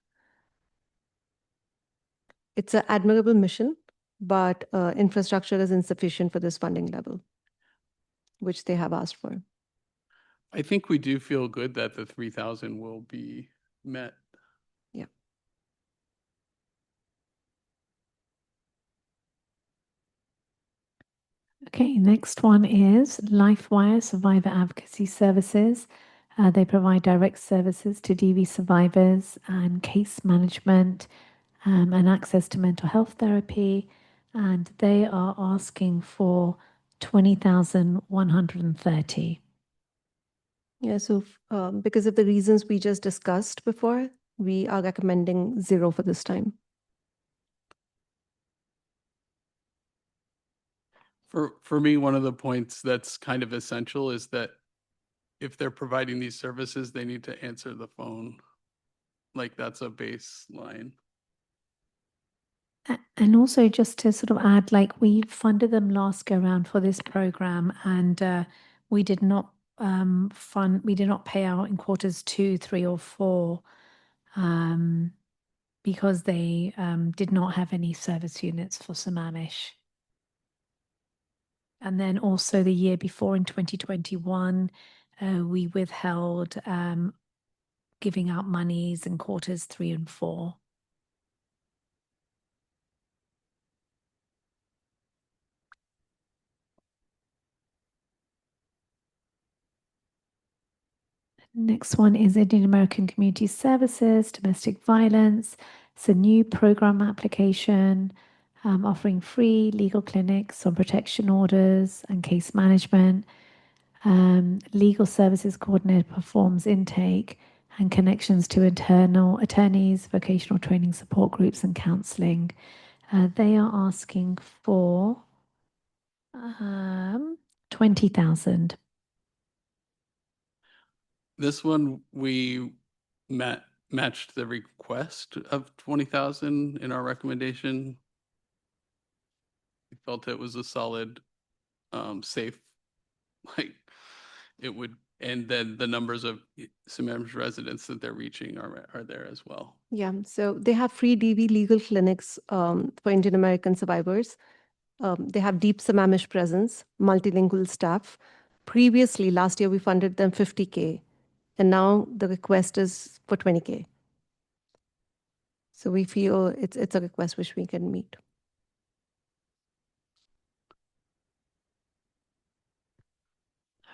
It's an admirable mission, but infrastructure is insufficient for this funding level, which they have asked for. I think we do feel good that the 3,000 will be met. Yeah. Okay, next one is LifeWire Survivor Advocacy Services. They provide direct services to DV survivors and case management and access to mental health therapy. And they are asking for 20,130. Yeah, so because of the reasons we just discussed before, we are recommending 0 for this time. For me, one of the points that's kind of essential is that if they're providing these services, they need to answer the phone. Like that's a baseline. And also just to sort of add, like we funded them last go round for this program, and we did not we did not pay out in quarters 2, 3, or 4 because they did not have any service units for Sammamish. And then also the year before in 2021, we withheld giving out monies in quarters 3 and 4. Next one is Indian American Community Services, domestic violence. It's a new program application offering free legal clinics on protection orders and case management. Legal services coordinator performs intake and connections to internal attorneys, vocational training support groups, and counselling. They are asking for 20,000. This one, we matched the request of 20,000 in our recommendation. We felt it was a solid, safe, like, it would, and then the numbers of Samam's residents that they're reaching are there as well. Yeah, so they have free DV legal clinics for Indian American survivors. They have deep Sammamish presence, multilingual staff. Previously, last year, we funded them 50K, and now the request is for 20K. So we feel it's a request which we can meet.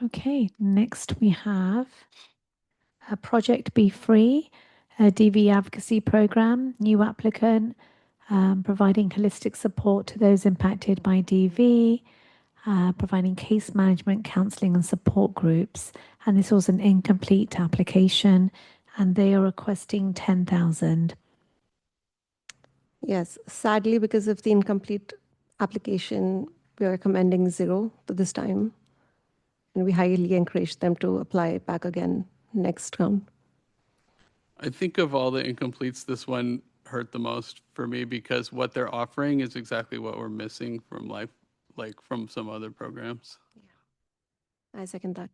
Okay, next we have a Project Be Free, a DV advocacy program, new applicant, providing holistic support to those impacted by DV, providing case management, counselling, and support groups. And this was an incomplete application, and they are requesting 10,000. Yes, sadly, because of the incomplete application, we are recommending 0 for this time. And we highly encourage them to apply back again next round. I think of all the incompletes, this one hurt the most for me because what they're offering is exactly what we're missing from life, like from some other programs. I second that.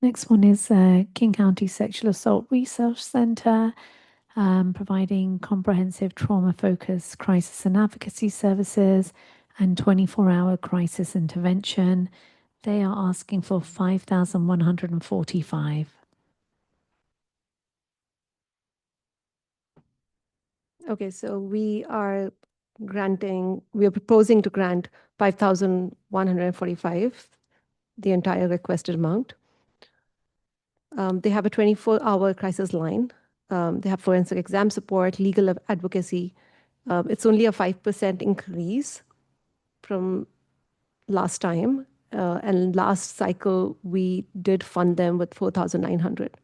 Next one is King County Sexual Assault Research Centre, providing comprehensive trauma-focused crisis and advocacy services and 24-hour crisis intervention. They are asking for 5,145. Okay, so we are proposing to grant 5,145, the entire requested amount. They have a 24-hour crisis line. They have forensic exam support, legal advocacy. It's only a 5% increase from last time. And last cycle, we did fund them with 4,900.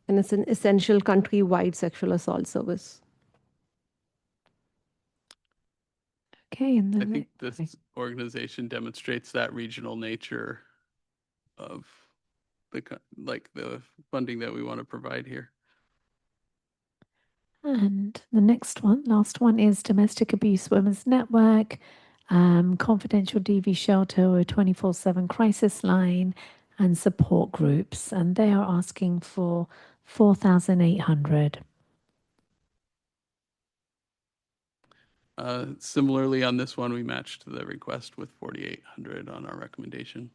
And it's an essential countrywide sexual assault service. Okay, and I then think this organization demonstrates that regional nature of the funding that we want to provide here. And the next one, last one, is Domestic Abuse Women's Network, confidential DV shelter or 24/7 crisis line, and support groups. And they are asking for 4,800. Similarly, on this one, we matched the request with 4,800 on our recommendation.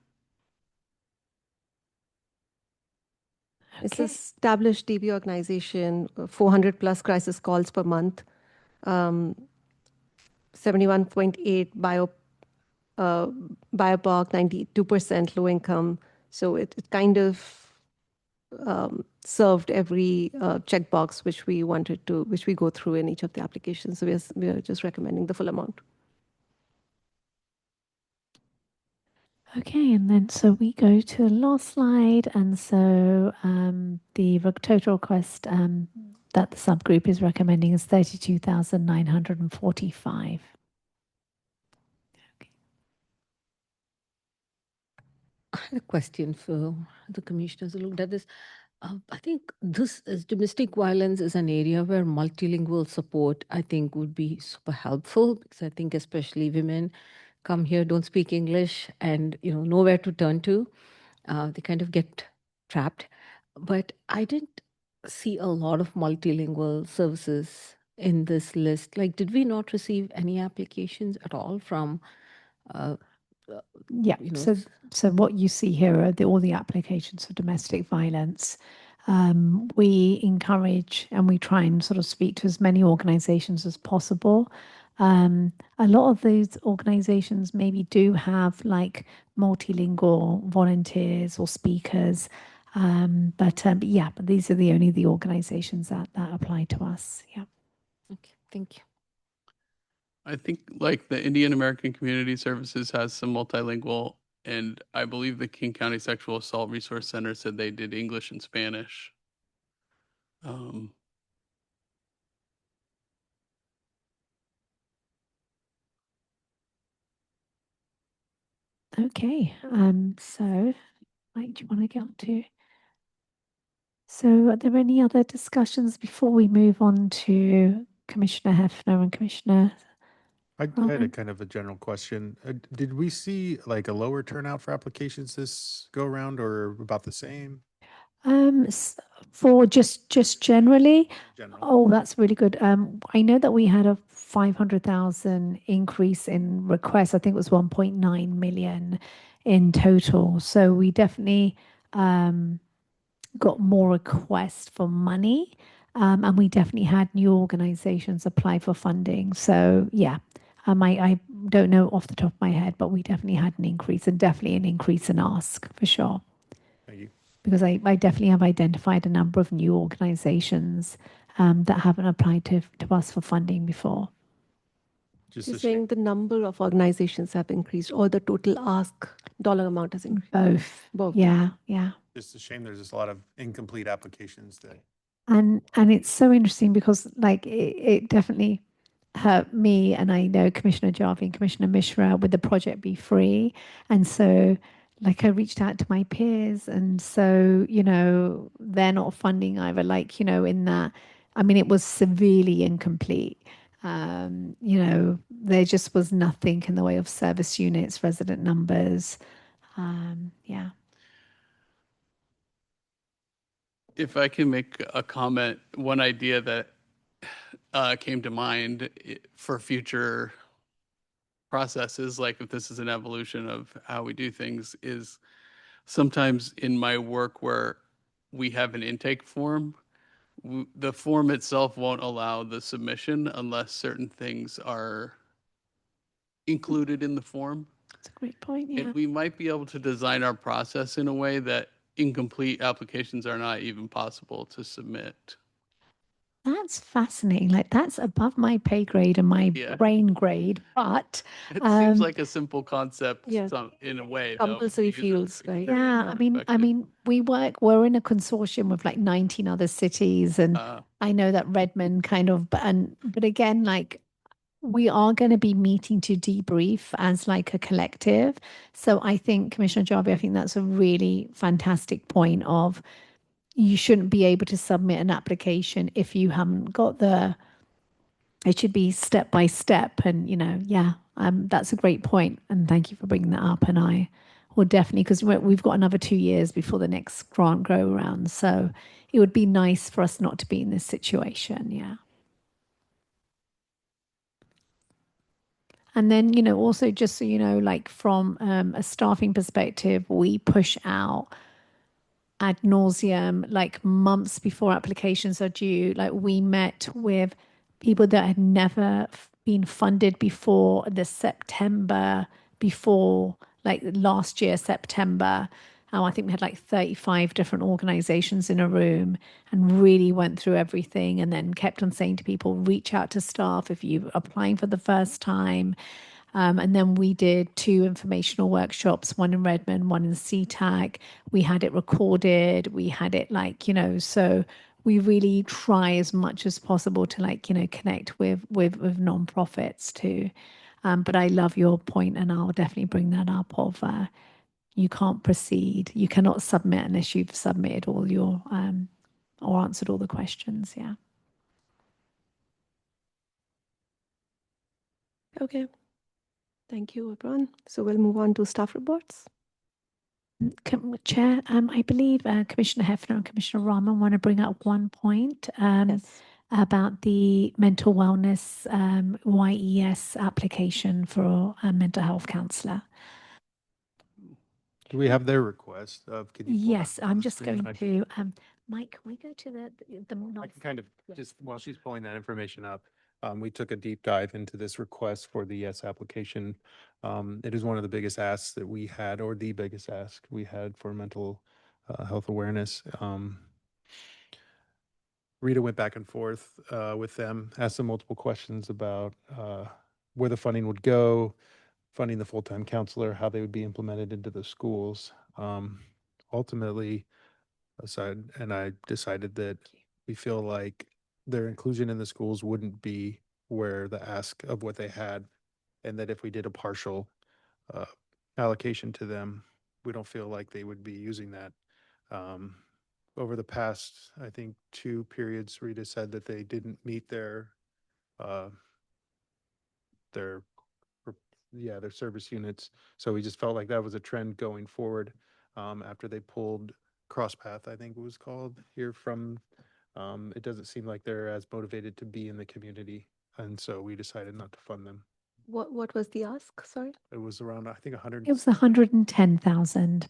It's an established DV organization, 400 plus crisis calls per month, 71.8 BIOPOC, 92% low income. So it kind of served every checkbox which we go through in each of the applications. So we are just recommending the full amount. Okay, and then so we go to the last slide, and so the total request that the subgroup is recommending is 32,945. I had a question for the commissioners who looked at this. I think domestic violence is an area where multilingual support, I think, would be super helpful because I think especially women come here, don't speak English, and nowhere to turn to. They kind of get trapped. But I didn't see a lot of multilingual services in this list. Like, did we not receive any applications at all from? Yeah. So what you see here are all the applications for domestic violence. We encourage and we try and sort of speak to as many organizations as possible. A lot of those organizations maybe do have like multilingual volunteers or speakers. But yeah, but these are the only the organizations that apply to us. Yeah. Okay, thank you. I think like the Indian American Community Services has some multilingual, and I believe the King County Sexual Assault Resource Center said they did English and Spanish. Okay. So Mike, do you want to get on to? So are there any other discussions before we move on to Commissioner Hefner and Commissioner I had a Rahman? kind of a general question. Did we see like a lower turnout for applications this go around or about the same? For just generally, General. oh, that's really good. I know that we had a 500,000 increase in requests. I think it was 1.9 million in total. So we definitely got more requests for money, and we definitely had new organizations apply for funding. So yeah, I don't know off the top of my head, but we definitely had an increase and definitely an increase in ask for sure. Thank you. Because I definitely have identified a number of new organizations that haven't applied to us for funding before. Just You're a shame. saying the number of organizations have increased or the total ask dollar amount has increased? Both. Both. Yeah, yeah. Just a shame there's just a lot of incomplete applications that. And it's so interesting because like it definitely hurt me, and I know Commissioner Jarvie and Commissioner Mishra with the Project Be Free. And so like I reached out to my peers, and so, you know, they're not funding either, like, you know, in that, I mean, it was severely incomplete. You know, there just was nothing in the way of service units, resident numbers. Yeah. If I can make a comment, one idea that came to mind for future processes, like if this is an evolution of how we do things, is sometimes in my work where we have an intake form, the form itself won't allow the submission unless certain things are included in the form. That's a great point. Yeah. And we might be able to design our process in a way that incomplete applications are not even possible to submit. That's fascinating. Like that's above my pay grade and my Yeah. brain grade, but It seems like a simple concept Yeah. in a way. Compulsory fields, right? yeah, I mean, we're in a consortium with like 19 other cities, and I know that Redmond kind of, but again, like we are going to be meeting to debrief as like a collective. So I think Commissioner Jarvie, I think that's a really fantastic point of you shouldn't be able to submit an application if you haven't got it should be step by step. And, you know, yeah, that's a great point. And thank you for bringing that up. And I will definitely, because we've got another 2 years before the next grant go around. So it would be nice for us not to be in this situation. Yeah. And then, you know, also just so you know, like from a staffing perspective, we push out ad nauseum, like months before applications are due. Like we met with people that had never been funded before the September before, like last year, September. I think we had like 35 different organizations in a room and really went through everything, and then kept on saying to people, reach out to staff if you're applying for the first time. And then we did 2 informational workshops, one in Redmond, one in SeaTac. We had it recorded. We had it like, you know, so we really try as much as possible to like, you know, connect with nonprofits too. But I love your point, and I'll definitely bring that up of you can't proceed. You cannot submit unless you've submitted all your or answered all the questions. Yeah. Okay. Thank you, everyone. So we'll move on to staff reports. Chair, I believe Commissioner Hefner and Commissioner Rahman want to bring up one point Yes. about the mental wellness YES application for a mental health counsellor. Do we have their request? Could you pull that Yes, up on I'm the just screen? going to Mike, can we go to the I non? can kind of Yeah. just, while she's pulling that information up, we took a deep dive into this request for the yes application. It is one of the biggest asks that we had, or the biggest ask we had for mental health awareness. Rita went back and forth with them, asked them multiple questions about where the funding would go, funding the full-time counselor, how they would be implemented into the schools. Ultimately, I decided that we feel like their inclusion in the schools wouldn't be where the ask of what they had, and that if we did a partial uh, allocation to them, we don't feel like they would be using that. Um, Over the past, I think, 2 periods, Rita said that they didn't meet uh, their, their service units. So we just felt like that was a trend going forward after they pulled Crosspath, I think it was called, here from, it doesn't seem like they're as motivated to be in the community. And so we decided not to fund them. What was the ask? Sorry. It was around, I think, 100. It was 110,000.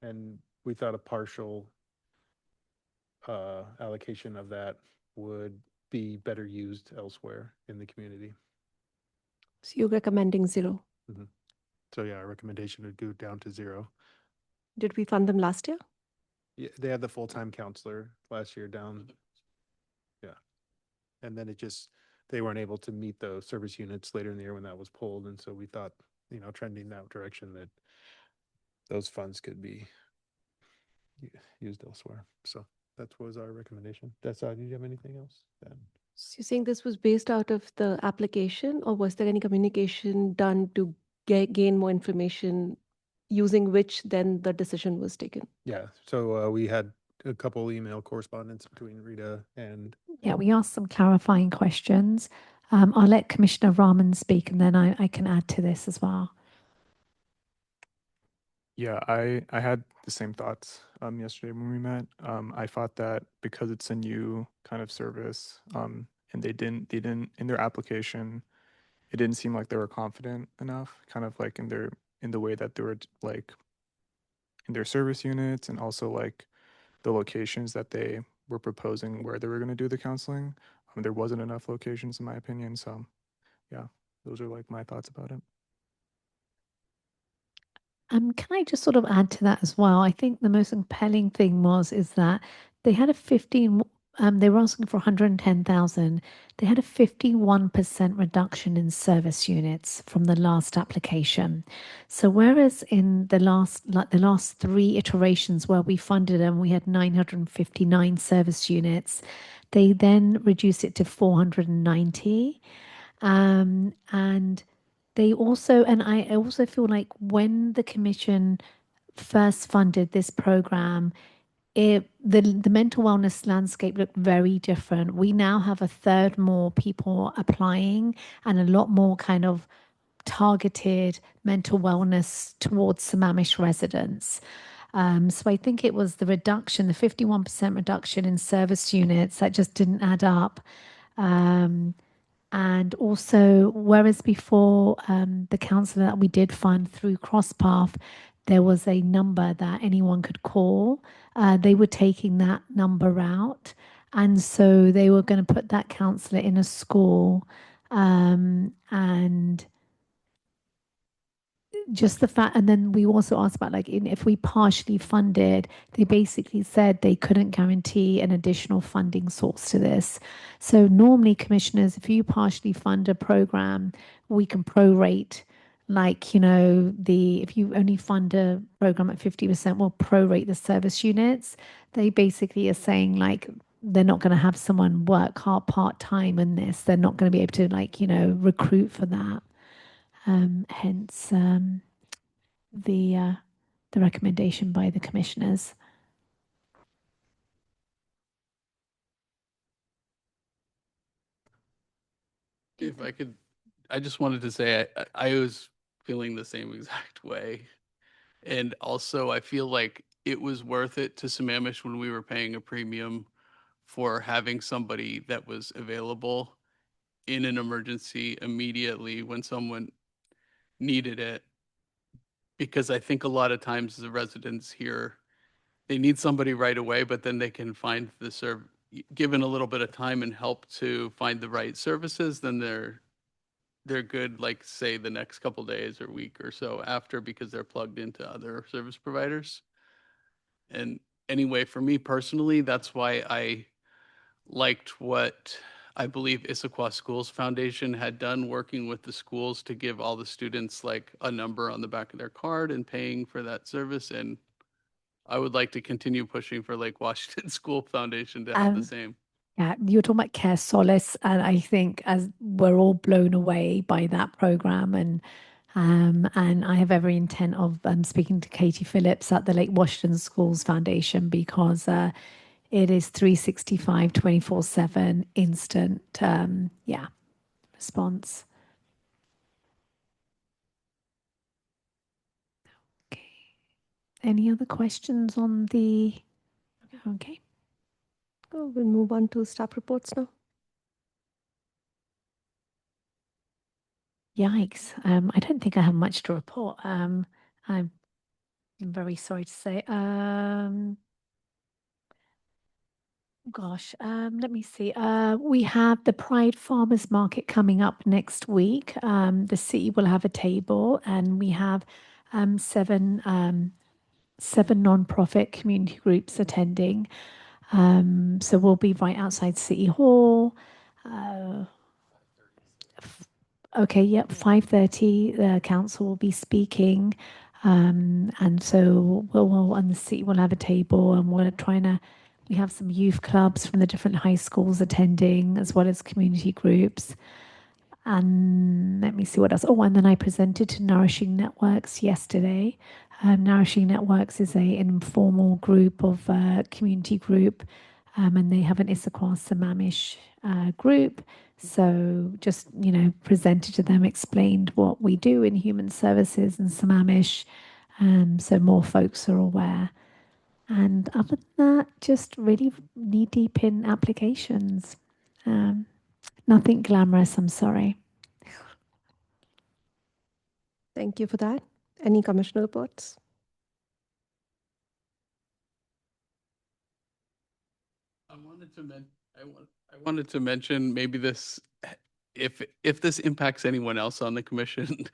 And we thought a partial allocation of that would be better used elsewhere in the community. So you're recommending 0. So yeah, our recommendation would go down to 0. Did we fund them last year? Yeah, they had the full-time counselor last year down. Yeah. And then they weren't able to meet the service units later in the year when that was pulled. And so we thought, trending that direction, that those funds could be used elsewhere. So that was our recommendation. Did you have anything else? So you're saying this was based out of the application, or was there any communication done to gain more information using which then the decision was taken? Yeah. So we had a couple email correspondence between Rita and. Yeah, we asked some clarifying questions. I'll let Commissioner Rahman speak, and then I can add to this as well. Yeah, I had the same thoughts yesterday when we met. I thought that because it's a new kind of service, and they didn't in their application, it didn't seem like they were confident enough, kind of like in the way that they were like in their service units, and also like the locations that they were proposing where they were going to do the counseling. There wasn't enough locations in my opinion. So yeah, those are like my thoughts about it. Can I just sort of add to that as well? I think the most compelling thing is that they had a 15, they were asking for 110,000. They had a 51% reduction in service units from the last application. So whereas in the last 3 iterations where we funded them, we had 959 service units, they then reduced it to 490. And I also feel like when the commission first funded this program, the mental wellness landscape looked very different. We now have a third more people applying and a lot more kind of targeted mental wellness towards Sammamish residents. So I think it was the 51% reduction in service units that just didn't add up. And also, whereas before the counsellor that we did fund through CrossPath, there was a number that anyone could call. They were taking that number out. And so they were going to put that counsellor in a school. And just the fact, and then we also asked about like if we partially funded, they basically said they couldn't guarantee an additional funding source to this. So normally, commissioners, if you partially fund a program, we can prorate. Like, if you only fund a program at 50%, we'll prorate the service units. They basically are saying like they're not going to have someone work hard part-time in this. They're not going to be able to recruit for that. Hence the recommendation by the commissioners. If I could, I just wanted to say I was feeling the same exact way. And also, I feel like it was worth it to Sammamish when we were paying a premium for having somebody that was available in an emergency immediately when someone needed it. Because I think a lot of times the residents here, they need somebody right away, but then they can find given a little bit of time and help to find the right services, then they're good, like say the next couple days or week or so after, because they're plugged into other service providers. And anyway, for me personally, that's why I liked what I believe Issaquah Schools Foundation had done, working with the schools to give all the students like a number on the back of their card and paying for that service. And I would like to continue pushing for Lake Washington School Foundation to have the Um, same. Yeah, you were talking about Care Solace, and I think as we're all blown away by that program, and I have every intent of speaking to Katie Phillips at the Lake Washington Schools Foundation, because it is 365, 24/7 instant, yeah, response. Okay. Any other questions on the? Okay. Oh, we'll move on to staff reports now. Yikes. I don't think I have much to report. I'm very sorry to say. Gosh, let me see. We have the Pride Farmers Market coming up next week. The city will have a table, and we have seven non-profit community groups attending. So we'll be right outside City Hall. Okay, yep, 5:30, the council will be speaking. And so we'll and the city will have a table, and we have some youth clubs from the different high schools attending, as well as community groups. And let me see what else. Oh, and then I presented to Nourishing Networks yesterday. Nourishing Networks is an informal group of community group, and they have an Issaquah Sammamish group. So just, presented to them, explained what we do in human services and Sammamish, so more folks are aware. And other than that, just really knee deep in applications. Um, Nothing glamorous, I'm sorry. Thank you for that. Any commissioner reports? I wanted to mention maybe this, if this impacts anyone else on the commission,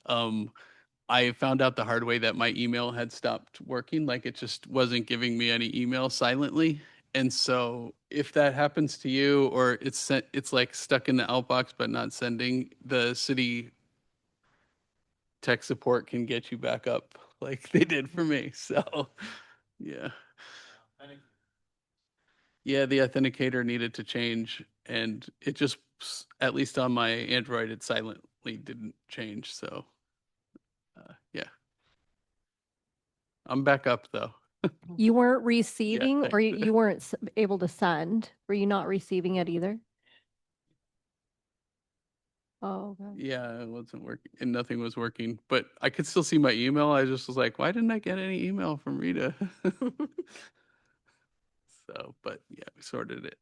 I found out the hard way that my email had stopped working, like it just wasn't giving me any email silently. And so if that happens to you, or it's like stuck in the outbox but not sending, the city tech support can get you back up like they did for me. So, yeah. Yeah, the authenticator needed to change, and it just, at least on my Android, it silently didn't change. So, yeah. I'm back up though. You weren't receiving, or thanks. you weren't able to send? Were you not receiving it either? Oh, okay. Yeah, it wasn't working, and nothing was working, but I could still see my email. I just was like, why didn't I get any email from Rita? So, but yeah, we sorted it.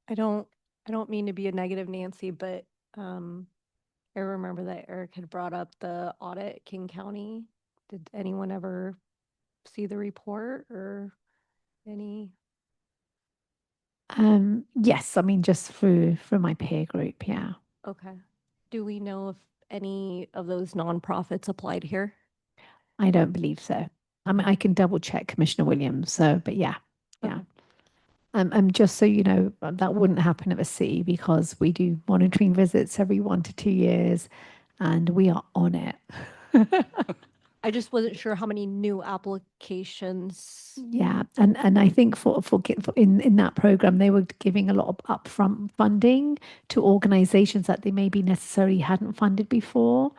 I don't mean to be a negative Nancy, but I remember that Eric had brought up the audit at King County. Did anyone ever see the report or any? Yes, I mean, just through my peer group, yeah. Okay. Do we know if any of those nonprofits applied here? I don't believe so. I mean, I can double check Commissioner Williams. So, but yeah, yeah. Okay. Just so you know, that wouldn't happen at the city, because we do monitoring visits every 1 to 2 years, and we are on it. I just wasn't sure how many new applications. Yeah, and I think for in that program, they were giving a lot of upfront funding to organizations that they maybe necessarily hadn't funded before.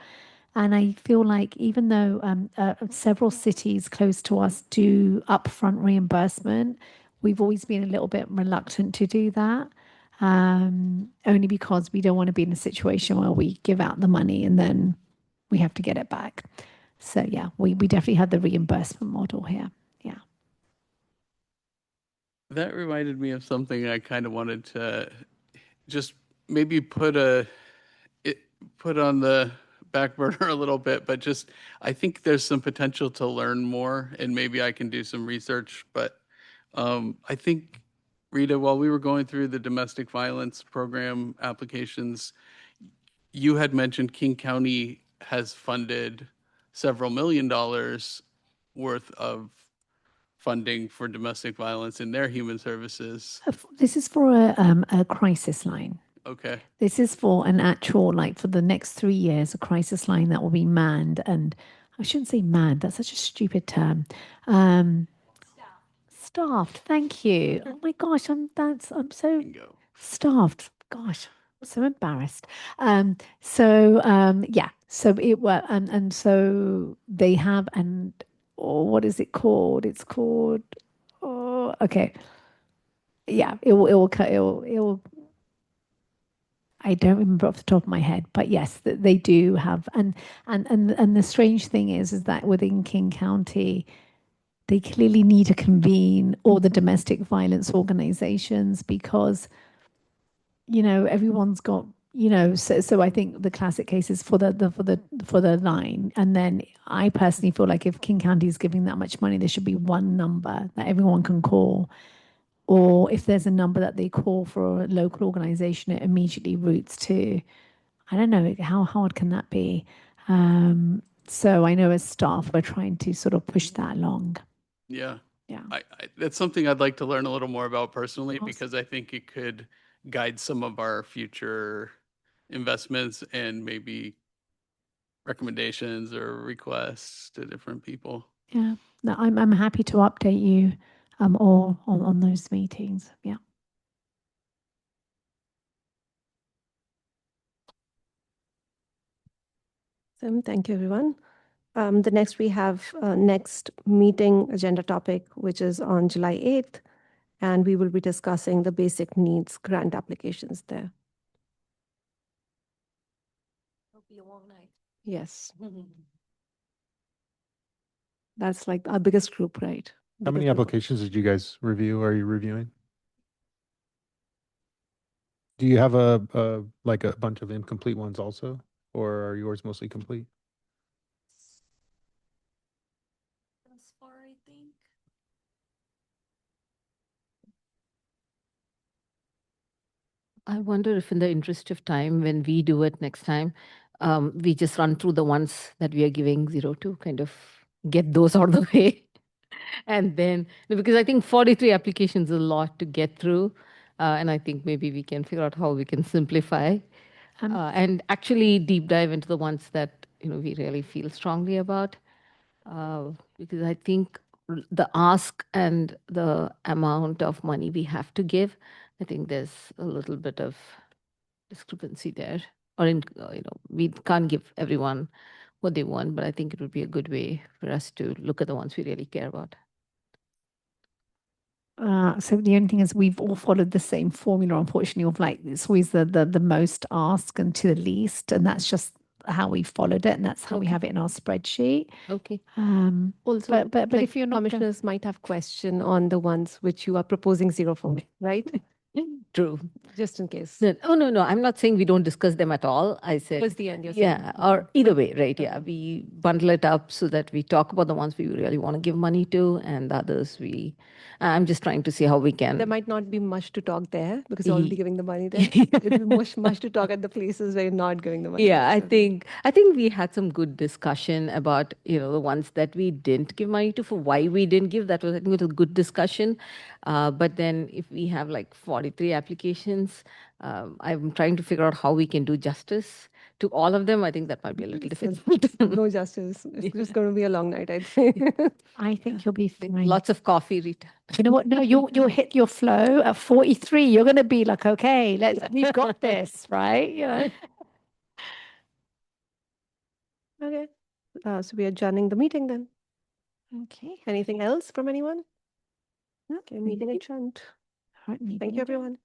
And I feel like even though several cities close to us do upfront reimbursement, we've always been a little bit reluctant to do that, only because we don't want to be in a situation where we give out the money and then we have to get it back. So yeah, we definitely had the reimbursement model here. Yeah. That reminded me of something I kind of wanted to just maybe put on the back burner a little bit, but just, I think there's some potential to learn more and maybe I can do some research. But I think, Rita, while we were going through the domestic violence program applications, you had mentioned King County has funded several $1 million worth of funding for domestic violence in their human services. This is for a crisis line. Okay. This is for an actual, like, for the next 3 years, a crisis line that will be manned. And I shouldn't say manned, that's such a stupid term. Staffed, thank you. Oh my gosh, I'm so Bingo. staffed. Gosh, I'm so embarrassed. Yeah, so it were, and so they have, and what is it called? It's called, oh, okay. Yeah, it will, I don't remember off the top of my head, but yes, they do have, and the strange thing is that within King County, they clearly need to convene all the domestic violence organizations because, everyone's got, so I think the classic case is for the line. And then I personally feel like if King County is giving that much money, there should be one number that everyone can call. Or if there's a number that they call for a local organization, it immediately routes to, I don't know, how hard can that be? So I know as staff, we're trying to sort of push that along. Yeah. Yeah. That's something I'd like to learn a little more about personally, Awesome. because I think it could guide some of our future investments and maybe recommendations or requests to different people. Yeah, no, I'm happy to update you all on those meetings. Yeah. Thank you, everyone. The next we have next meeting agenda topic, which is on July 8th, and we will be discussing the basic needs grant applications there. It'll be a long night. Yes. That's like our biggest group, right? How many Biggest group. applications did you guys review? Are you reviewing? Do you have a like a bunch of incomplete ones also, or are yours mostly complete? As far, I think. I wonder if in the interest of time, when we do it next time, we just run through the ones that we are giving 0 to, kind of get those out of the way. And then, because I think 43 applications is a lot to get through. And I think maybe we can figure out how we can simplify and actually deep dive into the ones that, we really feel strongly about. Because I think the ask and the amount of money we have to give, I think there's a little bit of discrepancy there. Or, we can't give everyone what they want, but I think it would be a good way for us to look at the ones we really care about. So the only thing is we've all followed the same formula, unfortunately, of like it's always the most ask and to the least, and that's just how we followed it, and that's how we Okay. have it in our spreadsheet. Okay. Also, but like, if you're not commissioners might have question on the ones which you are proposing 0 for, right? True. Just in case. No, no. I'm not saying we don't discuss them at all. I said, Towards the end, you're saying. yeah, or either way, right? Yeah, we bundle it up so that we talk about the ones we really want to give money to, and the others I'm just trying to see how we can. There might not be much to talk there because you're already Ye- giving the money there. It'll be much to talk at the places where you're not giving the money. Yeah, there, I think we had some good discussion about the ones that we didn't give money to, for why we didn't give. That was, I think, it was a good discussion. But then if we have like 43 applications, I'm trying to figure out how we can do justice to all of them. I think that might be a little difficult. No justice. It's just going to be a long night, I think. I think you'll be fine. Lots of coffee, Rita. You know what? No, you'll hit your flow at 43. You're going to be like, okay, we've got this, right? Okay. So we are adjourning the meeting then. Okay. Anything else from anyone? No, Okay, meeting adjourned. All right, Thank you, everyone.